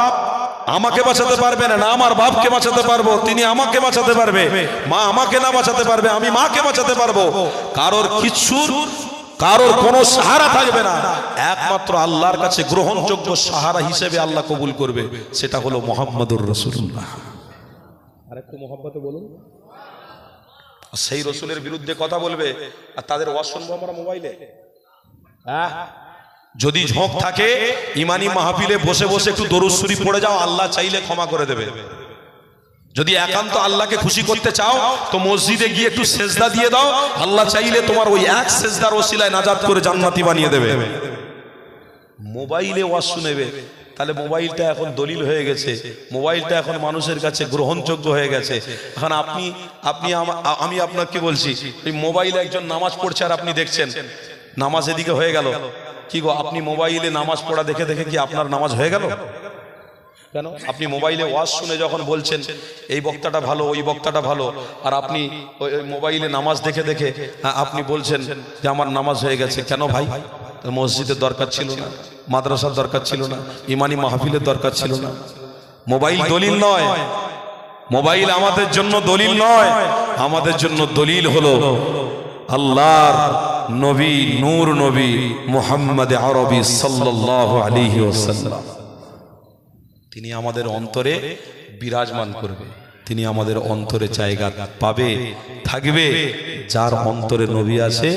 আমাকে বাঁচাতে পারবে না, না আমার বাপকে বাঁচাতে পারবো, তিনি আমাকে বাঁচাতে পারবে। মা আমাকে না বাঁচাতে পারবে, আমি মাকে বাঁচাতে পারবো। কারোর কারোর কোনো সাহারা থাকবে না, একমাত্র আল্লাহর কাছে গ্রহণযোগ্য সাহারা হিসেবে আল্লাহ কবুল করবে, সেটা হলো মুহাম্মদুর রাসূলুল্লাহ। আরেকটু মহব্বতে বলুন। সেই রসুলের বিরুদ্ধে কথা বলবে আর তাদের ওয়াজ শুনবো আমরা মোবাইলে। যদি ঝোঁক থাকে ইমানি মাহফিলে বসে বসে একটু দরুদ শরীফ পড়ে যাও, আল্লাহ চাইলে ক্ষমা করে দেবে। যদি একান্ত আল্লাহকে খুশি করতে চাও তো মসজিদে গিয়ে একটু সেজদা দিয়ে দাও, আল্লাহ চাইলে তোমার ওই এক সেজদার ওসিলায় নাজাত করে জান্নাতি বানিয়ে দেবে। মোবাইলে ওয়াজ শুনেবে, তাহলে মোবাইলটা এখন দলিল হয়ে গেছে, মোবাইলটা এখন মানুষের কাছে গ্রহণযোগ্য হয়ে গেছে। এখন আমি আপনাকে বলছি, এই মোবাইলে একজন নামাজ পড়ছে আর আপনি দেখছেন, নামাজ এদিকে হয়ে গেল, কি গো আপনি মোবাইলে নামাজ পড়া দেখে দেখে কি আপনার নামাজ হয়ে গেল? কেন? আপনি মোবাইলে ওয়াজ শুনে যখন বলছেন এই বক্তাটা ভালো, ওই বক্তাটা ভালো, আর আপনি ওই মোবাইলে নামাজ দেখে দেখে আপনি বলছেন যে আমার নামাজ হয়ে গেছে। কেন ভাই? মসজিদের দরকার ছিল না, মাদ্রাসার দরকার ছিল না, ইমানি মাহফিলের দরকার ছিল না। মোবাইল দলিল নয়, মোবাইল আমাদের জন্য দলিল নয়, আমাদের জন্য দলিল হলো আল্লাহর নবী, নূর নবী মুহাম্মদ আরবি সাল্লাল্লাহু আলাইহি ওয়াসাল্লাম। তিনি আমাদের অন্তরে বিরাজমান করবে, তিনি আমাদের অন্তরে জায়গা পাবে, থাকবে। যার অন্তরে নবী আছে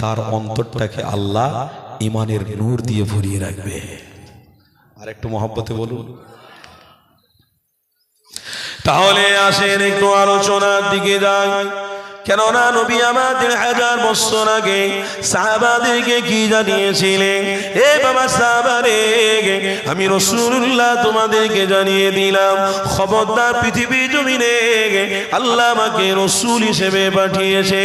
তার অন্তরটাকে আল্লাহ ইমানের নূর দিয়ে ভরিয়ে রাখবে। আর একটু মহব্বতে বলুন। তাহলে আসেন একটু আলোচনার দিকে যাই। কেননা নবী আমাদের 1000 বছর আগে সাহাবাদেরকে কি জানিয়েছিলেন? এ বাবা সাহাবারে, আমি রাসূলুল্লাহ তোমাদেরকে জানিয়ে দিলাম, খবরদার পৃথিবী জমিনে আল্লাহ আমাকে রাসূল হিসেবে পাঠিয়েছে।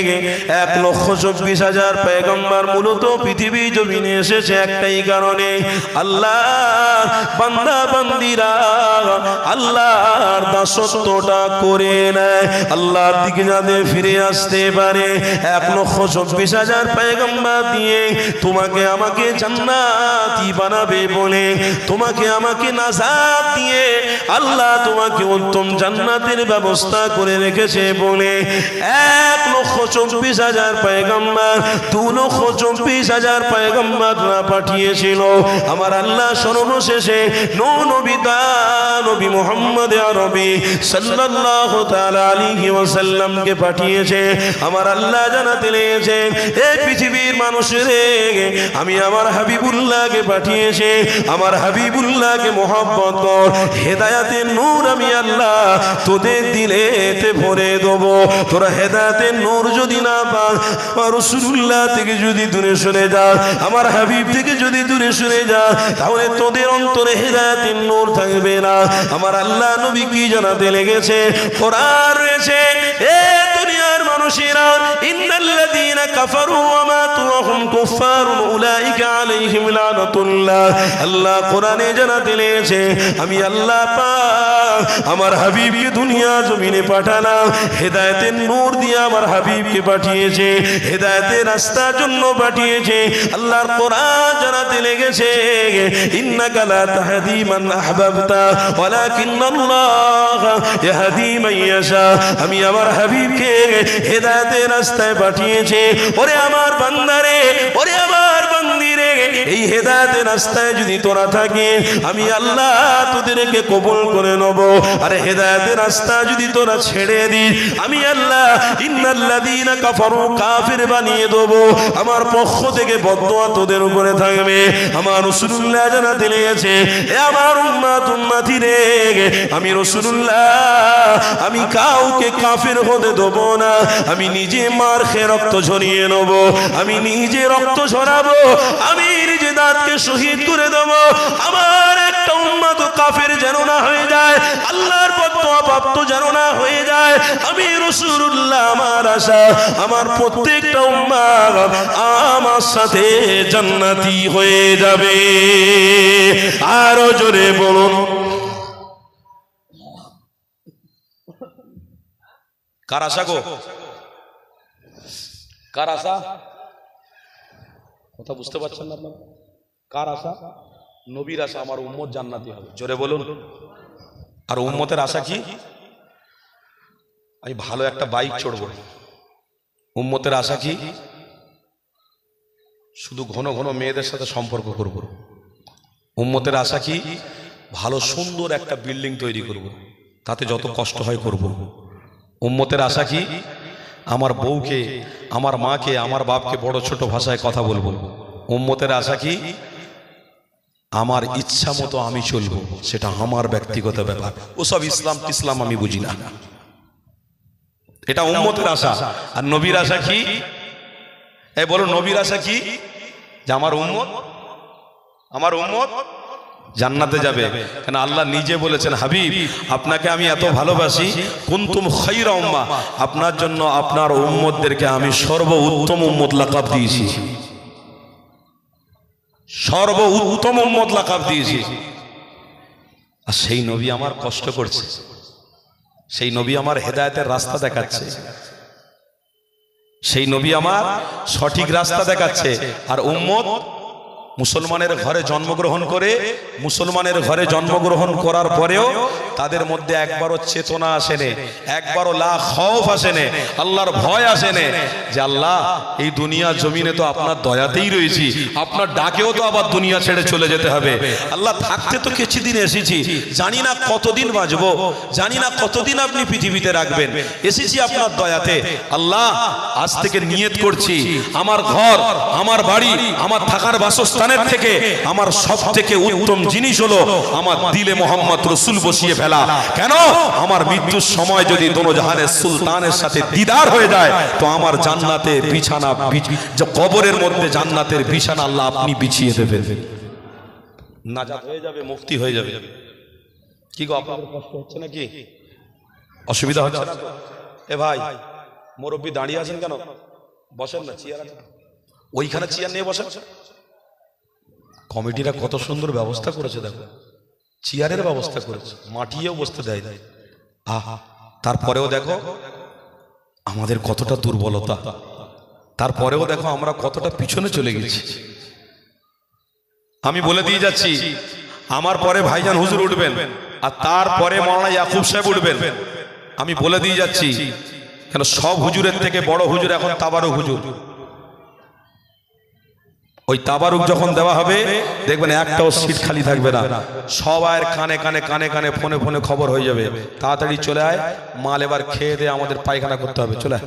1,24,000 পয়গম্বর মূলত পৃথিবী জমিনে এসেছে একটাই কারণে, আল্লাহর বান্দা বান্দিরা আল্লাহর দাসত্বটা করে নেয়, আল্লাহর দিকে যাদের ফিরে আসতে পারে। 1,24,000 পয়গম্বর দিয়ে তোমাকে আমাকে জান্নাতি বানাবে বলে, তোমাকে আমাকে নাজাত দিয়ে আল্লাহ তোমাকে উত্তম জান্নাতের ব্যবস্থা করে রেখেছে বলে 1,24,000 পয়গম্বর 2,24,000 পয়গম্বর না পাঠিয়েছিল। আমার আল্লাহ সর্বশেষে নবী মুহাম্মদ আরবি সাল্লাল্লাহু তাআলা আলাইহি ওয়াসাল্লামকে পাঠিয়েছে। আমার আল্লাহ জানাতে লেগেছে, এই পৃথিবীর মানুষের আমি আমার হাবিবুল্লাহকে পাঠিয়েছে। আমার হাবিবুল্লাহকে মহব্বত কর, হেদায়েতের নূর আমি আল্লাহ তোদের দিলেতে ভরে দেব। তোরা হেদায়েতের নূর যদি না পাস, রাসূলুল্লাহ থেকে যদি দূরে সরে যা, আমার হাবিব থেকে যদি দূরে সরে যা, তাহলে তোদের অন্তরে হেদায়েতের নূর থাকবে না। আমার আল্লাহ নবী কি জানাতে লেগেছে? কোরআন রয়েছে, এ দুনিয়ার মানুষেরা, ইন্নাল্লাযীনা কাফারু ওয়া মাতু ওয়া হুম কুফফারুন উলাইকা আলাইহিম লানাতুল্লাহ। আল্লাহ কোরআনে জানাতে লেগেছে, আমি আল্লাহ পাক আমার হাবিবকে দুনিয়া জমিনে পাঠালাম, হেদায়েতের নূর দিয়ে আমার হাবিবকে পাঠিয়েছে, হেদায়েতের রাস্তার জন্য পাঠিয়েছে। আল্লাহর কোরআন জানাতে লেগেছে, ইন্নাকা লা তাহদি মান আহবাবতা ওয়ালাকিন্নাল্লাহ ইয়াহদি মান ইয়াশা। আমি আমার হাবিবকে হেদায়েতের রাস্তায় পাঠিয়েছে। ওরে আমার বান্দারে, ওরে আমার বান্দিরে, এই হেদায়েতের রাস্তায় যদি তোরা থাকে, আমি আল্লাহ তোদেরকে কবুল করে নেব। আর হেদায়েতের রাস্তা যদি তোরা ছেড়ে দিস, আমি আল্লাহ ইন্নাল্লাযীনা কাফারু কাফির বানিয়ে দেব। আমার পক্ষ থেকে বদদুয়া তোদের উপরে থাকবে। আমার রাসূলুল্লাহ জানাতে লেগেছে, এ আমার উম্মতি রে, আমি রাসূলুল্লাহ আমি কাউকে কাফির হতে দেব না। আমি নিজে মার খেয়ে রক্ত ঝরিয়ে নেব, আমি নিজে রক্ত ঝরাবো, আমি নিজে দাঁতকে শহীদ করে দেব। আমার একটা উম্মত কাফির যেন না হয়ে যায়, আল্লাহর বদদুয়া প্রাপ্ত যেন না হয়ে যায়। আমি রাসূলুল্লাহ, আমার আশা আমার প্রত্যেকটা উম্মত আমার সাথে জান্নাতি হয়ে যাবে। আরো জোরে বলুন, কার আশা গো? কার আশা? কথা বুঝতে পারছেন না আপনারা? কার আশা? নবীর আশা, আমার উম্মত জান্নাতি হবে। জোরে বলুন। আর উম্মতের আশা কি? আমি ভালো একটা বাইক চড়বো। উম্মতের আশা কি? শুধু ঘন ঘন মেয়েদের সাথে সম্পর্ক করব। উম্মতের আশা কি? ভালো সুন্দর একটা বিল্ডিং তৈরি করব, তাতে যত কষ্ট হয় করব। উম্মতের আশা কি? আমার বউকে, আমার মাকে, আমার বাপকে বড় ছোট ভাষায় কথা বলবো। উম্মতের আশা কি? আমার ইচ্ছা মতো আমি চলবো, সেটা আমার ব্যক্তিগত ব্যাপার। ওসব ইসলাম আমি বুঝি না। এটা উম্মতের আশা। আর নবীর আশা কি? এই বলো, নবীর আশা কি? যে আমার উম্মত জান্নাতে যাবে। কেন আল্লাহ নিজে বলেছেন, হাবিব আপনাকে আমি এত ভালোবাসি, কুনতুম খায়রা উম্মাহ, আপনার জন্য আপনার উম্মতদেরকে আমি সর্বোত্তম উম্মত লাকাব দিয়েছি, সর্বোত্তম উম্মত লাকাব দিয়েছি। আর সেই নবী আমার কষ্ট করছে, সেই নবী আমার হেদায়েতের রাস্তা দেখাচ্ছে, সেই নবী আমার সঠিক রাস্তা দেখাচ্ছে। আর উম্মত মুসলমানের ঘরে জন্মগ্রহণ করে, মুসলমানের ঘরে জন্মগ্রহণ করার পরেও তাদের মধ্যে একবারও চেতনা আসেনে, একবারও লা খৌফ আসেনে, আল্লাহর ভয় আসেনে যে আল্লাহ এই দুনিয়া জমিনে তো আপনার দয়াতেই রয়েছি, আপনার ডাকেও তো আবার দুনিয়া ছেড়ে চলে যেতে হবে। আল্লাহ থাকতে তো কিছুদিন এসেছি, জানি না কতদিন বাঁচবো, জানি না কতদিন আপনি পৃথিবীতে রাখবেন, এসেছি আপনার দয়াতে। আল্লাহ আজ থেকে নিয়ত করছি, আমার ঘর, আমার বাড়ি, আমার থাকার বাসস্থানের থেকে আমার সব থেকে উত্তম জিনিস হলো আমার দিলে মোহাম্মদ রসুল বসিয়ে ফেলা। কেন? আমার মৃত্যুর সময় যদি দোনোজাহানের সুলতানের সাথে দিদার হয়ে যায়, তো আমার জান্নাতে বিছানা, কবরের মধ্যে জান্নাতের বিছানা আল্লাহ আপনি বিছিয়ে দেবেন, নাজাত হয়ে যাবে, মুক্তি হয়ে যাবে। কি গো, আপনাদের কষ্ট হচ্ছে নাকি? অসুবিধা হচ্ছে না? এ ভাই মুরব্বি দাঁড়িয়ে আছেন কেন? বসেন না, চেয়ার আছে ওইখানে, চেয়ার নিয়ে বসেন। কমিটিরা কত সুন্দর ব্যবস্থা করেছে, দেখো চেয়ারের ব্যবস্থা করেছে, মাটিয়েও বসতে দেয়। আহা, তারপরেও দেখো আমাদের কতটা দুর্বলতা, তারপরেও দেখো আমরা কতটা পিছনে চলে গেছি। আমি বলে দিয়ে যাচ্ছি, আমার পরে ভাইজান হুজুর উঠবেন, আর তারপরে মাওলানা ইয়াকুব সাহেব উঠবেন। আমি বলে দিয়ে যাচ্ছি, কেন সব হুজুরের থেকে বড় হুজুর এখন তাবারুক হুজুর। ওই তাবারুক যখন দেওয়া হবে, দেখবেন একটাও সিট খালি থাকবে না, সবার কানে কানে কানে কানে ফোনে ফোনে খবর হয়ে যাবে, তাড়াতাড়ি চলে আয়, মাল এবার খেয়ে দিয়ে আমাদের পায়খানা করতে হবে, চলে আয়।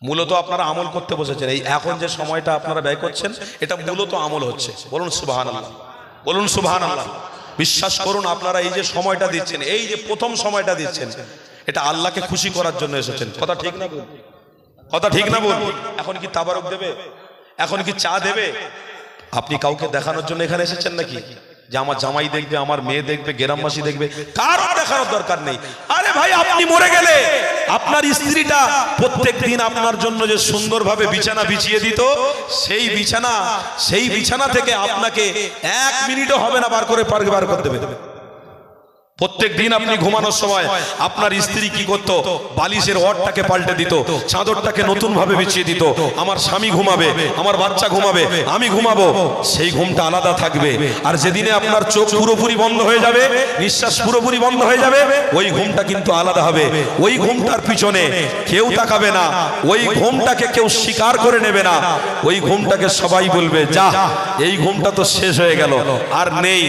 মূলত আপনারা আমল করতে বসেছেন, এই এখন যে সময়টা আপনারা ব্যয় করছেন, এটা মূলত আমল হচ্ছে। বলুন সুবহানাল্লাহ, বলুন সুবহানাল্লাহ। বিশ্বাস করুন, আপনারা এই যে সময়টা দিচ্ছেন, এই যে প্রথম সময়টা দিচ্ছেন, এটা আল্লাহকে খুশি করার জন্য এসেছেন। কথা ঠিক না? কথা ঠিক না বল? এখন কি তাবারুক দেবে? এখন কি চা দেবে? আপনি কাউকে দেখানোর জন্য এখানে এসেছেন নাকি যে আমার জামাই দেখবে, আমার মেয়ে দেখবে, গ্রামবাসী দেখবে? কারো দেখানোর দরকার নেই। আরে ভাই, আপনি মরে গেলে আপনার স্ত্রীটা প্রত্যেক দিন আপনার জন্য যে সুন্দরভাবে বিছানা বিছিয়ে দিত, সেই বিছানা থেকে আপনাকে 1 মিনিটও হবে না বার করতে দেবে। প্রত্যেক দিন আপনি ঘুমানোর সময় আপনার স্ত্রী কি করত? বালিশের ওয়ারটাকে পাল্টে দিত, চাদরটাকে নতুন ভাবে বিছিয়ে দিত। আমার স্বামী ঘুমাবে, আমার বাচ্চা ঘুমাবে, আমি ঘুমাবো, সেই ঘুমটা আলাদা থাকবে। আর যেদিনে আপনার চোখ পুরোপুরি বন্ধ হয়ে যাবে, নিঃশ্বাস পুরোপুরি বন্ধ হয়ে যাবে, ওই ঘুমটা কিন্তু আলাদা হবে। ওই ঘুমটার পিছনে কেউ তাকাবে না, ওই ঘুমটাকে কেউ স্বীকার করে নেবে না। ওই ঘুমটাকে সবাই বলবে, যা এই ঘুমটা তো শেষ হয়ে গেল, আর নেই,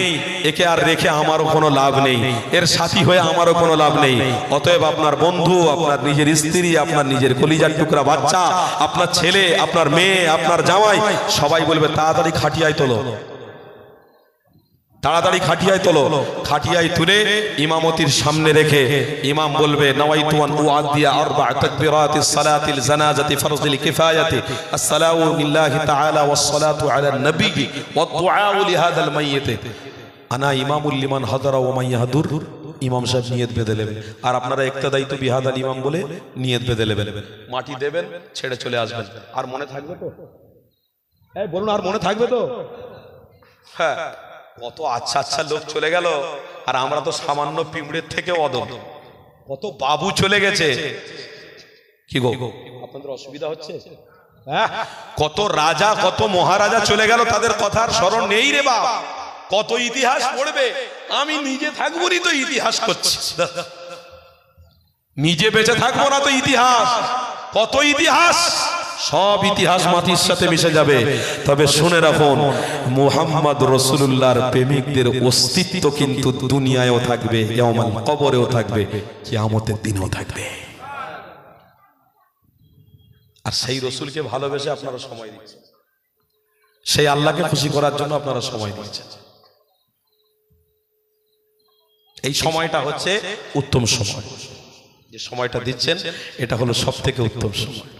একে আর রেখে আমারও কোনো লাভ নেই, এর সাথী হয়ে আমারও কোনো লাভ নেই। অতএব আপনার বন্ধু, আপনার নিজের স্ত্রী, আপনার নিজের কলিজার টুকরা বাচ্চা, আপনার ছেলে, আপনার মেয়ে, আপনার জামাই, সবাই বলবে তাড়াতাড়ি খাটিয়ায় তোলো, তাড়াতাড়ি খাটিয়ায় তোলো। খাটিয়ায় তুলে ইমামতির সামনে রেখে ইমাম বলবে, নাওয়াইতু আন উআদ্দিয়া আরবা তাকবীরাতিস সালাতিল জানাজাতি ফারযিল কিফায়াতি আসসালামু লিল্লাহি তাআলা ওয়াস সালাতু আলান নবী ওয়াদ দুআউ লিহাদাল মাইয়িত আনা ইমামুল লিমান হাদারা ওয়া মান ইয়াহদুর। ইমাম সাহেব নিয়ত বেঁধে নেবেন, আর আপনারা ইক্তাদাই তো বিহাদাল ইমাম বলে নিয়ত বেঁধে নেবেন, মাটি দেবেন, ছেড়ে চলে আসবেন। আর মনে থাকবে তো? এই বলুন, আর মনে থাকবে তো? হ্যাঁ, কত আচ্ছা আচ্ছা লোক চলে গেল, আর আমরা তো সামান্য পিঁপড়ের থেকে অদম। কত বাবু চলে গেছে, কি গো আপনাদের অসুবিধা হচ্ছে? হ্যাঁ, কত রাজা, কত মহারাজা চলে গেল, তাদের কথার স্মরণ নেই রে বাপ। কত ইতিহাস পড়বে, আমি নিজে থাকবো নি তো ইতিহাস করছি, নিজে বেঁচে থাকবো না তো ইতিহাস, কত ইতিহাস, সব ইতিহাস মাটির সাথে মিশে যাবে। তবে শুনে রাখুন, মুহাম্মদ রাসূলুল্লাহর প্রেমিকদের অস্তিত্ব কিন্তু দুনিয়ায়ও থাকবে, ইয়াউমাল কবরেও থাকবে, কিয়ামতের দিনেও থাকবে। আর সেই রসুলকে ভালোবেসে আপনারা সময় দিচ্ছেন, সেই আল্লাহকে খুশি করার জন্য আপনারা সময় দিয়েছেন। এই সময়টা হচ্ছে উত্তম সময়, যে সময়টা দিচ্ছেন এটা হলো সব থেকে উত্তম সময়।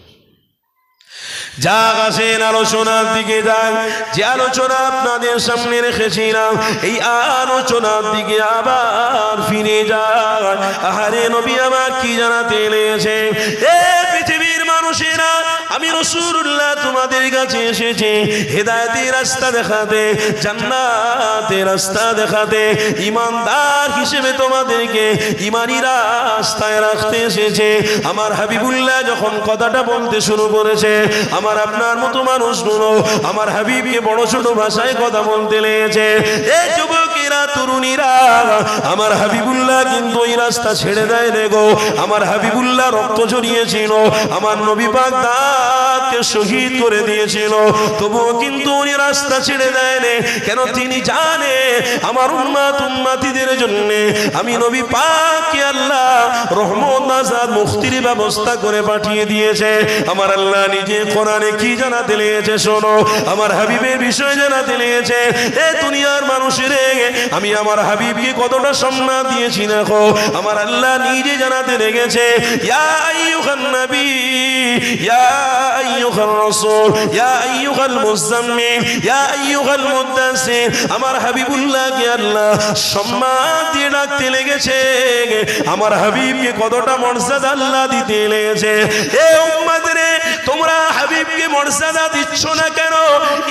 যা আসেন আলোচনার দিকে যান, যে আলোচনা আপনাদের সামনে রেখেছিলাম এই আলোচনার দিকে আবার ফিরে যান। আহারে নবী আমার কি জানাতে এলেছে, এ পৃথিবীর মানুষেরা, আমি রাসূলুল্লাহ তোমাদের কাছে এসেছি হেদায়েতের রাস্তা দেখাতে, জান্নাতের রাস্তা দেখাতে, ঈমানদার হিসেবে তোমাদেরকে ঈমানি রাস্তায় রাখতে এসেছে। আমার হাবিবুল্লাহ যখন কথাটা বলতে শুরু করেছে, আমার আপনার মতো মানুষগুলো আমার হাবিবকে বড় ছোট ভাষায় কথা বলতে লেগেছে। এই যুবকেরা, তরুণীরা, আমার হাবিবুল্লাহ কিন্তু এই রাস্তা ছেড়ে দেয় রে গো। আমার হাবিবুল্লাহ রক্ত ঝরিয়েছিল, আমার নবী পাক দাঁতকে শহীদ করে দিয়েছিল, তবুও কিন্তু উনি রাস্তা ছেড়ে দেয়নি। কেন? তিনি জানে আমার উম্মতিদের জন্য আমি নবী পাককে আল্লাহ রহমত, নাজাত, মুক্তির ব্যবস্থা করে পাঠিয়ে দিয়েছে। আমার আল্লাহ নিজে কোরআনে কি জানাতে লেগেছে শোনো, আমার হাবিবের বিষয় জানাতে লেগেছে। এ দুনিয়ার মানুষের আমি আমার হাবিবকে কতটা সম্মান দিয়েছি দেখো। আমার আল্লাহ নিজে জানাতে লেগেছে, ইয়া আইয়ুহান নবী, ইয়া আইয়ুহার রাসূল, ইয়া আইয়ুহাল মুযাম্মিল, ইয়া আইয়ুহাল মুদ্দাসসির। আমার হাবিবুল্লাহকে আল্লাহ সম্মান দিয়ে ডাকতে লেগেছে। আমার হাবিবকে কতটা মর্যাদা আল্লাহ দিতে লেগেছে। এ উম্মতরে, তোমরা হাবিবকে মর্যাদা দিচ্ছ না কেন?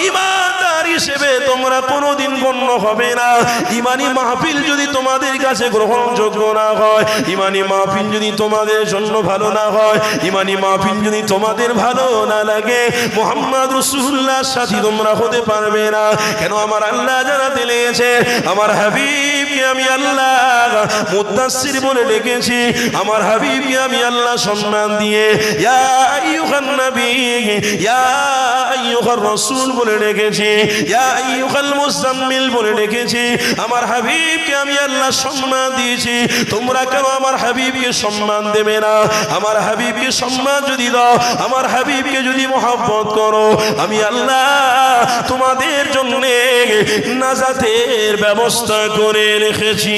ঈমানদার হিসেবে তোমরা কোনোদিন গণ্য হবে না। ঈমানি মাহফিল যদি তোমাদের কাছে গ্রহণযোগ্য না হয়, ঈমানি মাহফিল যদি তোমাদের জন্য ভালো না হয়, ঈমানি মাহফিল যদি তোমাদের ভালো না লাগে, মুহাম্মদ রাসূলুল্লাহর সাথী তোমরা হতে পারবে না। কেন? আমার আল্লাহ জানাতে লেগেছে, আমার হাবিবকে আমি আল্লাহ মুদ্দাসসির বলে ডেকেছি, আমার হাবিবকে আমি আল্লাহ সম্মান দিয়ে ইয়া আইয়ুহান নবী, ইয়া আইয়ুহার রাসূল বলে ডেকেছি, ইয়া আইয়ুহাল মুযাম্মিল বলে ডেকেছি। আমার হাবিবকে আমি আল্লাহ সম্মান দিয়েছি, তোমরা কেন আমার হাবিবকে সম্মান দেবে না? আমার হাবিবকে সম্মান যদি দাও, আমার হাবিবকে যদি মহব্বত করো, আমি আল্লাহ তোমাদের জন্য নাজাতের ব্যবস্থা করে রেখেছি।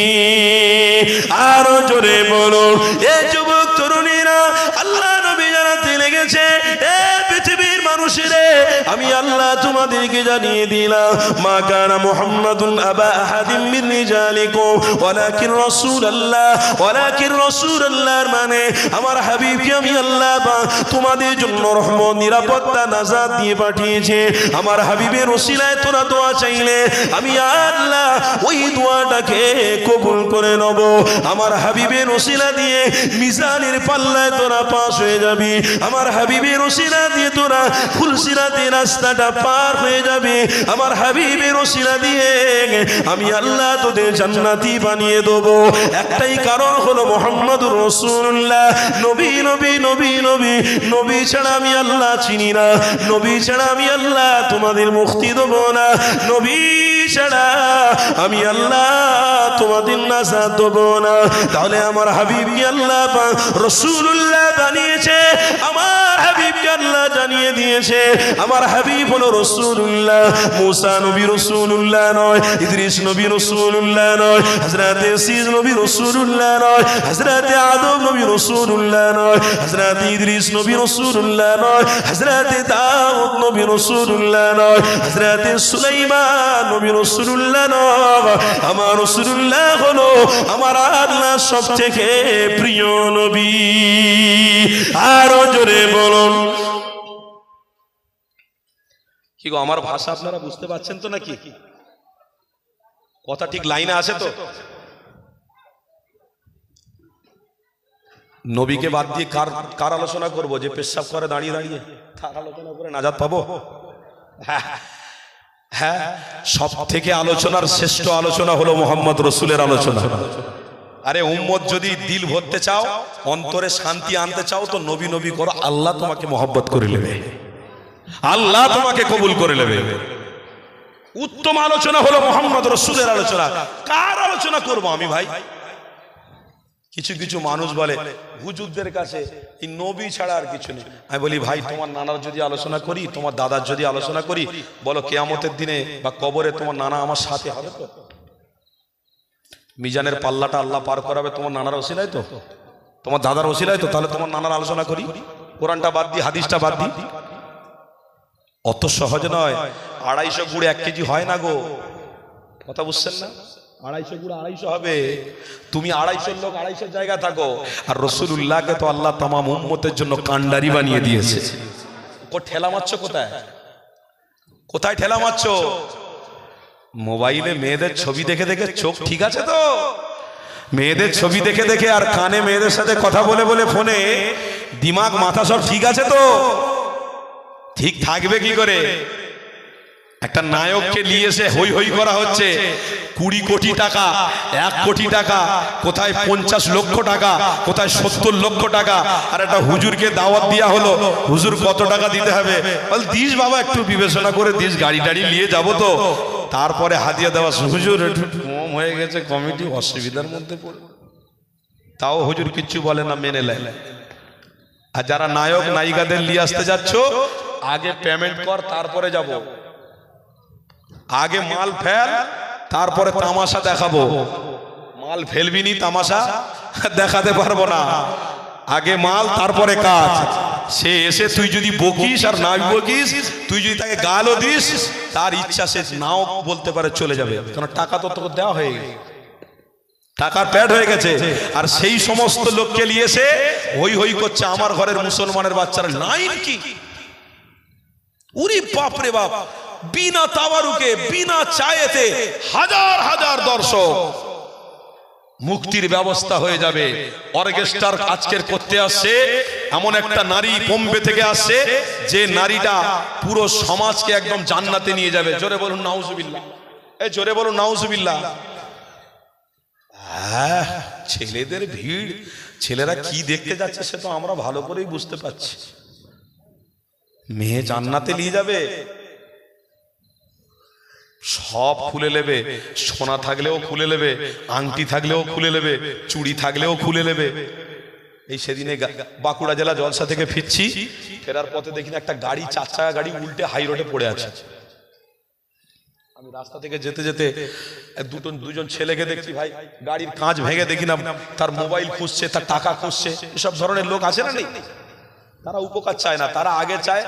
আরো জোরে বলো, এ যুবক তরুণীরা, আল্লাহ নবী জানাতে লেগেছে, এ পৃথিবীর মানুষেরা, আমি আল্লাহ তোমাদেরকে জানিয়ে দিলাম, মা কানা মুহাম্মাদুন আবা আহাদিম মিন রিজালিকুম ওয়ালাকিন রাসূলুল্লাহ, ওয়ালাকিন রাসূলুল্লাহর মানে আমার হাবিবকে আমি আল্লাহ তোমাদের জন্য রহমত, নিরাপত্তা, নাজাত দিয়ে পাঠিয়েছে। আমার হাবিবের ওসিলায় তোরা দোয়া চাইলে আমি আল্লাহ ওই দোয়াটাকে কবুল করে নেব। আমার হাবিবের ওসিলা দিয়ে মিজানের পাল্লায় তোরা পাস হয়ে যাবি। আমার হাবিবের ওসিলা দিয়ে তোরা ফুলসিরাতের রাস্তাটা পার হয়ে যাবে। আমার হাবিবের ওসিলা দিয়ে আমি আল্লাহ তোদের জান্নাতি বানিয়ে দেবো। একটাই কারণ হলো মুহাম্মদুর রাসূলুল্লাহ। নবী নবী নবী নবী নবী ছাড়া আমি আল্লাহ চিনি না, নবী ছাড়া আমি আল্লাহ তোমাদের মুক্তি দেবো না, নবী ছাড়া আমি আল্লাহ তোমাদের নাজাত দেবো না। তাহলে আমার হাবিবকে আল্লাহ রাসূলুল্লাহ বানিয়েছে, আমার হাবিবকে আল্লাহ জানিয়ে দিয়েছে আমার হাবিব হলো রাসূলুল্লাহ। মুসা নবী রাসূলুল্লাহ নয়, ইদ্রিস নবী রাসূলুল্লাহ নয়, হযরতে ঈসা নবী রাসূলুল্লাহ নয়, হযরতে আদম নবী রাসূলুল্লাহ নয়, হযরতে ইদ্রিস নবী রাসূলুল্লাহ নয়, হযরতে দাউদ নবী রাসূলুল্লাহ নয়, হযরতে সুলাইমান নবী রাসূলুল্লাহ নয়। আমার রাসূলুল্লাহ হলো আমার আল্লাহ সবথেকে প্রিয় নবী। আরো জোরে বলুন। কি গো, আমার ভাষা আপনারা বুঝতে পারছেন তো নাকি? কথা ঠিক লাইনে আছে তো? নবীকে বাদ দিয়ে কার আলোচনা করব? যে পেশাব করে দাঁড়িয়ে দাঁড়িয়ে তার আলোচনা করে নাজাত পাবো? হ্যাঁ, সব থেকে আলোচনার শ্রেষ্ঠ আলোচনা হলো মুহাম্মদ রাসূলের আলোচনা। আরে উম্মত যদি দিল ভরতে চাও, অন্তরে শান্তি আনতে চাও, তো নবী নবী করো, আল্লাহ তোমাকে মহব্বত করে নেবে, আল্লাহ তোমাকে কবুল করে নেবে। উত্তম আলোচনা হলো মুহাম্মদ রাসূলের আলোচনা। কার আলোচনা করব আমি ভাই? কিছু কিছু মানুষ বলে হুজুরদের কাছে এই নবী ছাড়া আর কিছু নেই। আমি বলি ভাই, তোমার নানার যদি আলোচনা করি, তোমার দাদার যদি আলোচনা করি, বলো কিয়ামতের দিনে বা কবরে তোমার নানা আমার সাথে হবে তো? মিজানের পাল্লাটা আল্লাহ পার করাবে তোমার নানার ওসিলায় তো, তোমার দাদার ওসিলায় তো? তাহলে তোমার নানার আলোচনা করি, কোরআনটা বাদ দি, হাদিসটা বাদ দি। অত সহজ নয়। 250 গুড়ে 1 কেজি হয় না গো, কথা বুঝছেন না? 250 গুড়ে 250 হবে। তুমি 250 লোক 250 জায়গা থাকো, আর রাসূলুল্লাহকে তো আল্লাহ তামাম উম্মতের জন্য কান্ডারি বানিয়ে দিয়েছে। ও ঠেলা মারছো কোথায়? কোথায় ঠেলা মারছো? মোবাইলে মেয়েদের ছবি দেখে দেখে চোখ ঠিক আছে তো? মেয়েদের ছবি দেখে দেখে আর কানে মেয়েদের সাথে কথা বলে বলে ফোনে দিমাগ মাথা সব ঠিক আছে তো? ঠিক থাকবে কি করে? একটা নায়ককে নিয়ে এসে হই হই করা হচ্ছে, 20 কোটি টাকা, 1 কোটি টাকা, কোথায় 50 লক্ষ টাকা, কোথায় 70 লক্ষ টাকা। আর একটা হুজুরকে দাওয়াত দেওয়া হলো, হুজুর কত টাকা দিতে হবে? বল দিস বাবা, একটু বিবেচনা করে দিস, গাড়ি টাড়ি নিয়ে যাবো তো। তারপরে হাদিয়া দেওয়া, হুজুর একটু কম হয়ে গেছে, কমিটি অসুবিধার মধ্যে পড়ে। তাও হুজুর কিচ্ছু বলে না, মেনে নেয়। আর যারা নায়ক নায়িকাদের নিয়ে আসতে যাচ্ছ, আগে পেমেন্ট কর, তারপরে যাব। আগে মাল ফেল, তারপরে তামাশা দেখাবো। মাল ফেলবি নি, তামাশা দেখাতে পারবো না। আগে মাল, তারপরে কাজ। সে এসে তুই যদি বকিস আর না বকিস, তুই যদি তাকে গালও দিস, তার ইচ্ছা সে নাও বলতে পারে, চলে যাবে। কারণ টাকা তো তোকে দেওয়া হয়ে গেছে, টাকার প্যাড হয়ে গেছে। আর সেই সমস্ত লোককে নিয়ে এসে হই হই করছে আমার ঘরের মুসলমানের বাচ্চারা। লাইন কি? উরি বাপ রে বাপ, বিনা তাওয়ারুকে, বিনা চায়েতে হাজার হাজার দর্শক। মুক্তির ব্যবস্থা হয়ে যাবে। অর্কেস্ট্রার আজকের করতে আসছে এমন একটা নারী, বোম্বে থেকে আসছে, যে নারীটা পুরো সমাজকে একদম জান্নাতে নিয়ে যাবে। জোরে বলুন নাউজুবিল্লাহ, এই জোরে বলুন নাউজুবিল্লাহ। ছেলেদের ভিড়, ছেলেরা কি দেখতে যাচ্ছে সে তো আমরা ভালো করেই বুঝতে পারছি। মেয়ে জান্নাতে নিয়ে যাবে, সব খুলে নেবে। সোনা থাকলেও খুলে নেবে, আংটি থাকলেও খুলে নেবে, চুড়ি থাকলেও খুলে নেবে। এই সেদিনে বাঁকুড়া জেলা জলসা থেকে ফিরছি, ফেরার পথে দেখি না একটা গাড়ি, 4 চাকা গাড়ি উল্টে হাই রোডে পড়ে আছে। আমি রাস্তা থেকে যেতে যেতে দুজন ছেলেকে দেখছি, ভাই গাড়ির কাঁচ ভেঙে দেখি না তার মোবাইল খুঁজছে, তার টাকা খুঁজছে। এসব ধরনের লোক আছে না নেই? তারা উপকার চায় না, তারা আগে চায়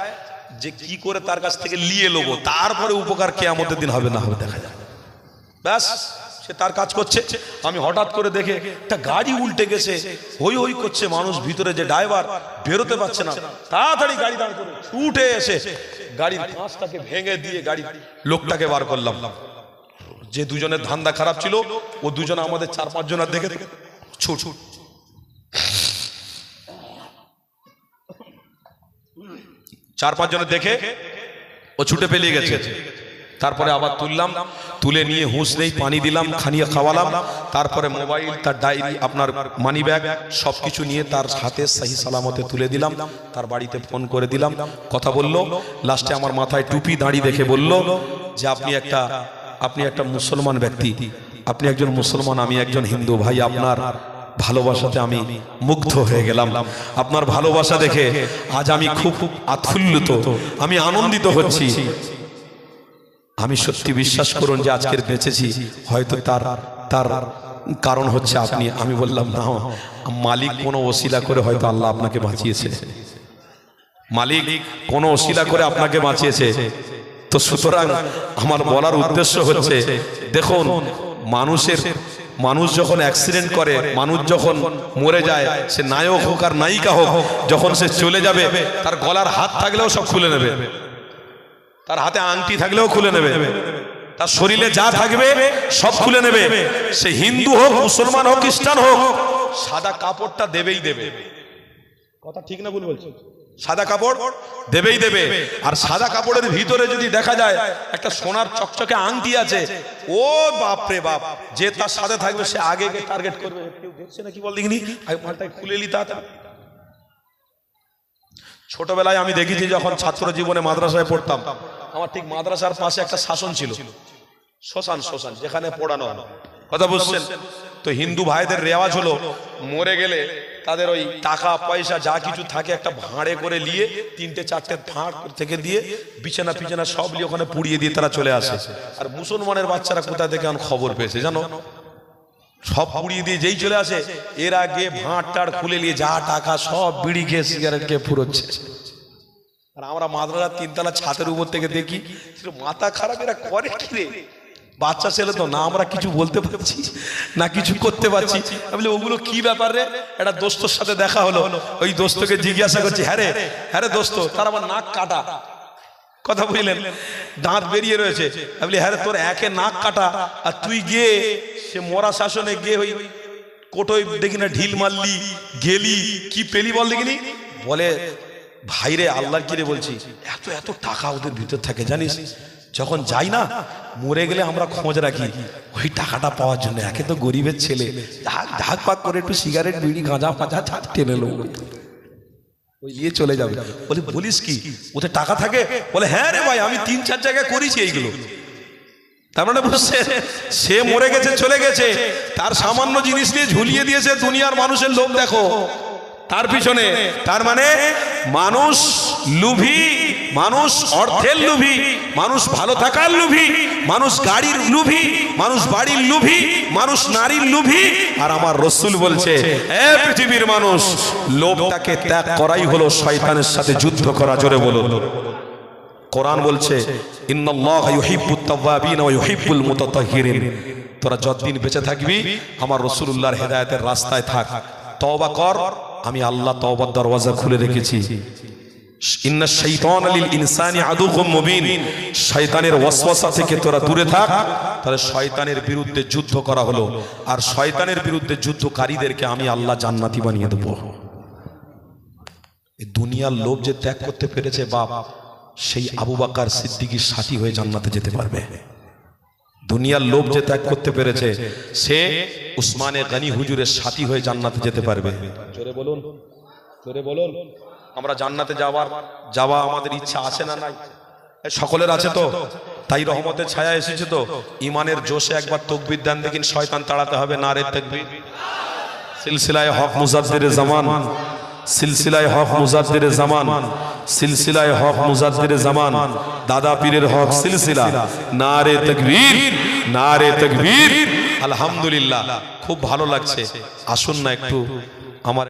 যে কি করে তার কাছ থেকে নিয়ে নেবো, তারপরে উপকার কিয়ামতের দিন হবে না হবে দেখা যাবে। ব্যাস, সে তার কাজ করছে। আমি হঠাৎ করে দেখে একটা গাড়ি উল্টে গেছে, হই হই করছে মানুষ ভিতরে, যে ড্রাইভার বেরোতে পারছে না। তাড়াতাড়ি গাড়ি দাঁড় করে উঠে এসে গাড়ির কাঁচটাকে ভেঙে দিয়ে গাড়ি লোকটাকে বার করলাম। যে দুজনের ধান্দা খারাপ ছিল, ও দুজন আমাদের 4-5 জনের দেখে ছুট 4-5 জনের দেখে ও ছুটে পেলিয়ে গেছে। তারপরে আবার তুললাম, তুলে নিয়ে হুঁশ নেই পানি দিলাম, খানিয়ে খাওয়ালাম। তারপরে মোবাইল, তার ডায়েরি, আপনার মানি ব্যাগ সবকিছু নিয়ে তার হাতে সহি সালামতে তুলে দিলাম। তার বাড়িতে ফোন করে দিলাম, কথা বললো। লাস্টে আমার মাথায় টুপি দাঁড়ি দেখে বলল যে আপনি একটা মুসলমান ব্যক্তি, আপনি একজন মুসলমান, আমি একজন হিন্দু। ভাই আপনার ভালোবাসাতে আমি মুগ্ধ হয়ে গেলাম। আপনার ভালোবাসা দেখে আজ আমি খুব আৎফুল্লিত, আমি আনন্দিত হচ্ছি। আমি সত্যি বিশ্বাস করুন যে আজকের বেঁচেছি হয়তো তার কারণ হচ্ছে আপনি। আমি বললাম না, মালিক কোনো ওসিলা করে হয়তো আল্লাহ আপনাকে বাঁচিয়েছে, মালিক কোনো ওসিলা করে আপনাকে বাঁচিয়েছে। তো সুতরাং আমার বলার উদ্দেশ্য হচ্ছে, দেখুন মানুষ যখন অ্যাক্সিডেন্ট করে, মানুষ যখন মরে যায়, সে নায়ক হোক আর নায়িকা হোক, যখন সে চলে যাবে তার গলার হাত থাকলেও সব খুলে নেবে, তার হাতে আংটি থাকলেও খুলে নেবে, তার শরীরে যা থাকবে সব খুলে নেবে। সে হিন্দু হোক, মুসলমান হোক, খ্রিস্টান হোক, সাদা কাপড়টা দেবেই দেবে। কথা ঠিক না ভুল বলছি? সাদা কাপড় দেবেই দেবে। আর সাদা কাপড়ের ভিতরে যদি দেখা যায় একটা সোনার চকচকে আংটি আছে, ও বাপ রে বাপ, যে তার সাথে থাকবে সে আগে টার্গেট করবে। কেউ দেখছে না কি বল দেখিনি, মালটাই খুলে নি। ছোটবেলায় আমি দেখেছি, যখন ছাত্র জীবনে মাদ্রাসায় পড়তাম, আমার ঠিক মাদ্রাসার পাশে একটা শাসন ছিল, শ্মশান, যেখানে পোড়ানো হয়। কথা বুঝছেন? তো হিন্দু ভাইদের রেওয়াজ হলো মরে গেলে তাদের ওই টাকা পয়সা যা কিছু থাকে একটা ভাঁড়ে করে নিয়ে 3টে 4টে ভাঁড় থেকে দিয়ে বিছানা পিছানা সব নিয়ে ওখানে পুড়িয়ে দিয়ে তারা চলে আসে। আর মুসলমানের বাচ্চারা কোথা থেকে এখন খবর পেয়েছে জানো, সব পুড়িয়ে দিয়ে যেই চলে আসে এর আগে ভাঁড় টাড় খুলে নিয়ে যা টাকা সব বিড়ি খেয়ে সিগারেট খেয়ে ফুরোচ্ছে। আর আমরা মাদ্রাসার 3তলা ছাদের উপর থেকে দেখি মাথা খারাপ, এরা করে কি রে? বাচ্চা ছেলে তো না, আমরা কিছু বলতে পারছি না কিছু করতে পারছি। আমি বলি ওগুলো কি ব্যাপার রে? একটা দোস্তর সাথে দেখা হলো, ওই দোস্তকে জিজ্ঞাসা করছি, হ্যাঁ রে দোস্ত, তার আবার নাক কাটা, কথা বুঝলেন, দাঁত বেরিয়ে রয়েছে। আমি বলি হ্যাঁ রে, তোর একে নাক কাটা আর তুই গিয়ে সে মরা শাসনে গিয়ে ওই কোটোয় দেখি না ঢিল মারলি, গেলি, কি পেলি বল দেখিনি? বলে ভাইরে আল্লাহর কি রে বলছি, এত এত টাকা ওদের ভিতর থাকে জানিস, যখন যাই না মরে গেলে আমরা খোঁজ রাখি ওই টাকাটা পাওয়ার জন্য। একে তো গরিবের ছেলে, ঢাক পাক করে একটু সিগারেট বিড়ি গাঁজা ফাঁজা টেনে লো, ওই নিয়ে চলে যাবে। বলে বলিস কি, ওদের টাকা থাকে? বলে হ্যাঁ রে ভাই, আমি 3-4 জায়গায় করেছি এইগুলো। তার মানে বুঝছে, সে মরে গেছে চলে গেছে, তার সামান্য জিনিস নিয়ে ঝুলিয়ে দিয়েছে দুনিয়ার মানুষের লোভ দেখো তার পিছনে। তার মানে মানুষ লুভি, মানুষ অর্থের লুভি, মানুষ ভালো থাকার লুভি, মানুষ গাড়ির লুভি, মানুষ বাড়ির লুভি, মানুষ নারীর লুভি। আর আমার রাসূল বলছে, এ পৃথিবীর মানুষ, লোভটাকে ত্যাগ করাই হলো শয়তানের সাথে যুদ্ধ করা। জোরে বলুন। কোরআন বলছে, ইন্নাল্লাহা ইউহিব্বুত তাওয়াবিন ওয়া ইউহিব্বুল মুতাতাহহিরিন। তোরা যতদিন বেঁচে থাকবি আমার রাসূলুল্লাহর হেদায়েতের রাস্তায় থাক, তওবা কর, আমি আল্লাহ তওবার দরওয়াজা খুলে রেখেছি। ইন্নাশ শাইতানা লিল ইনসানি আদুউম মুবিন। শয়তানের ওয়াসওয়াসা থেকে তোরা দূরে থাক। তাহলে শয়তানের বিরুদ্ধে যুদ্ধ করা হলো, আর শয়তানের বিরুদ্ধে যুদ্ধকারীদেরকে আমি আল্লাহ জান্নাতি বানিয়ে দেব। এই দুনিয়ার লোভ যে ত্যাগ করতে পেরেছে বাপ, সেই আবু বকর সিদ্দিকীর সাথী হয়ে জান্নাতে যেতে পারবে। দুনিয়ার লোভ যে ত্যাগ করতে পেরেছে সে উসমানে গনি হুজুরের সাথী হয়ে জান্নাতে যেতে পারবে। জোরে বলুন, জোরে বলুন। আমরা জান্নাতে যাওয়া আমাদের ইচ্ছা আছে না নাই? সকলের আছে তো? তাই রহমতের ছায়া এসেছে তো। ইমানের জোশে একবার তাকবীর দেন, দেখিন শয়তান তাড়াতে হবে। নারে তাকবীর। সিলসিলায়ে হক মুজাদ্দিদে জামান, সিলসিলায়ে হক মুজাদ্দিদে জামান, সিলসিলায়ে হক মুজাদ্দিদে জামান, দাদা পীরের হক সিলসিলা। নারে তাকবীর, নারে তাকবীর। আলহামদুলিল্লাহ, খুব ভালো লাগছে। আসুন না একটু আমার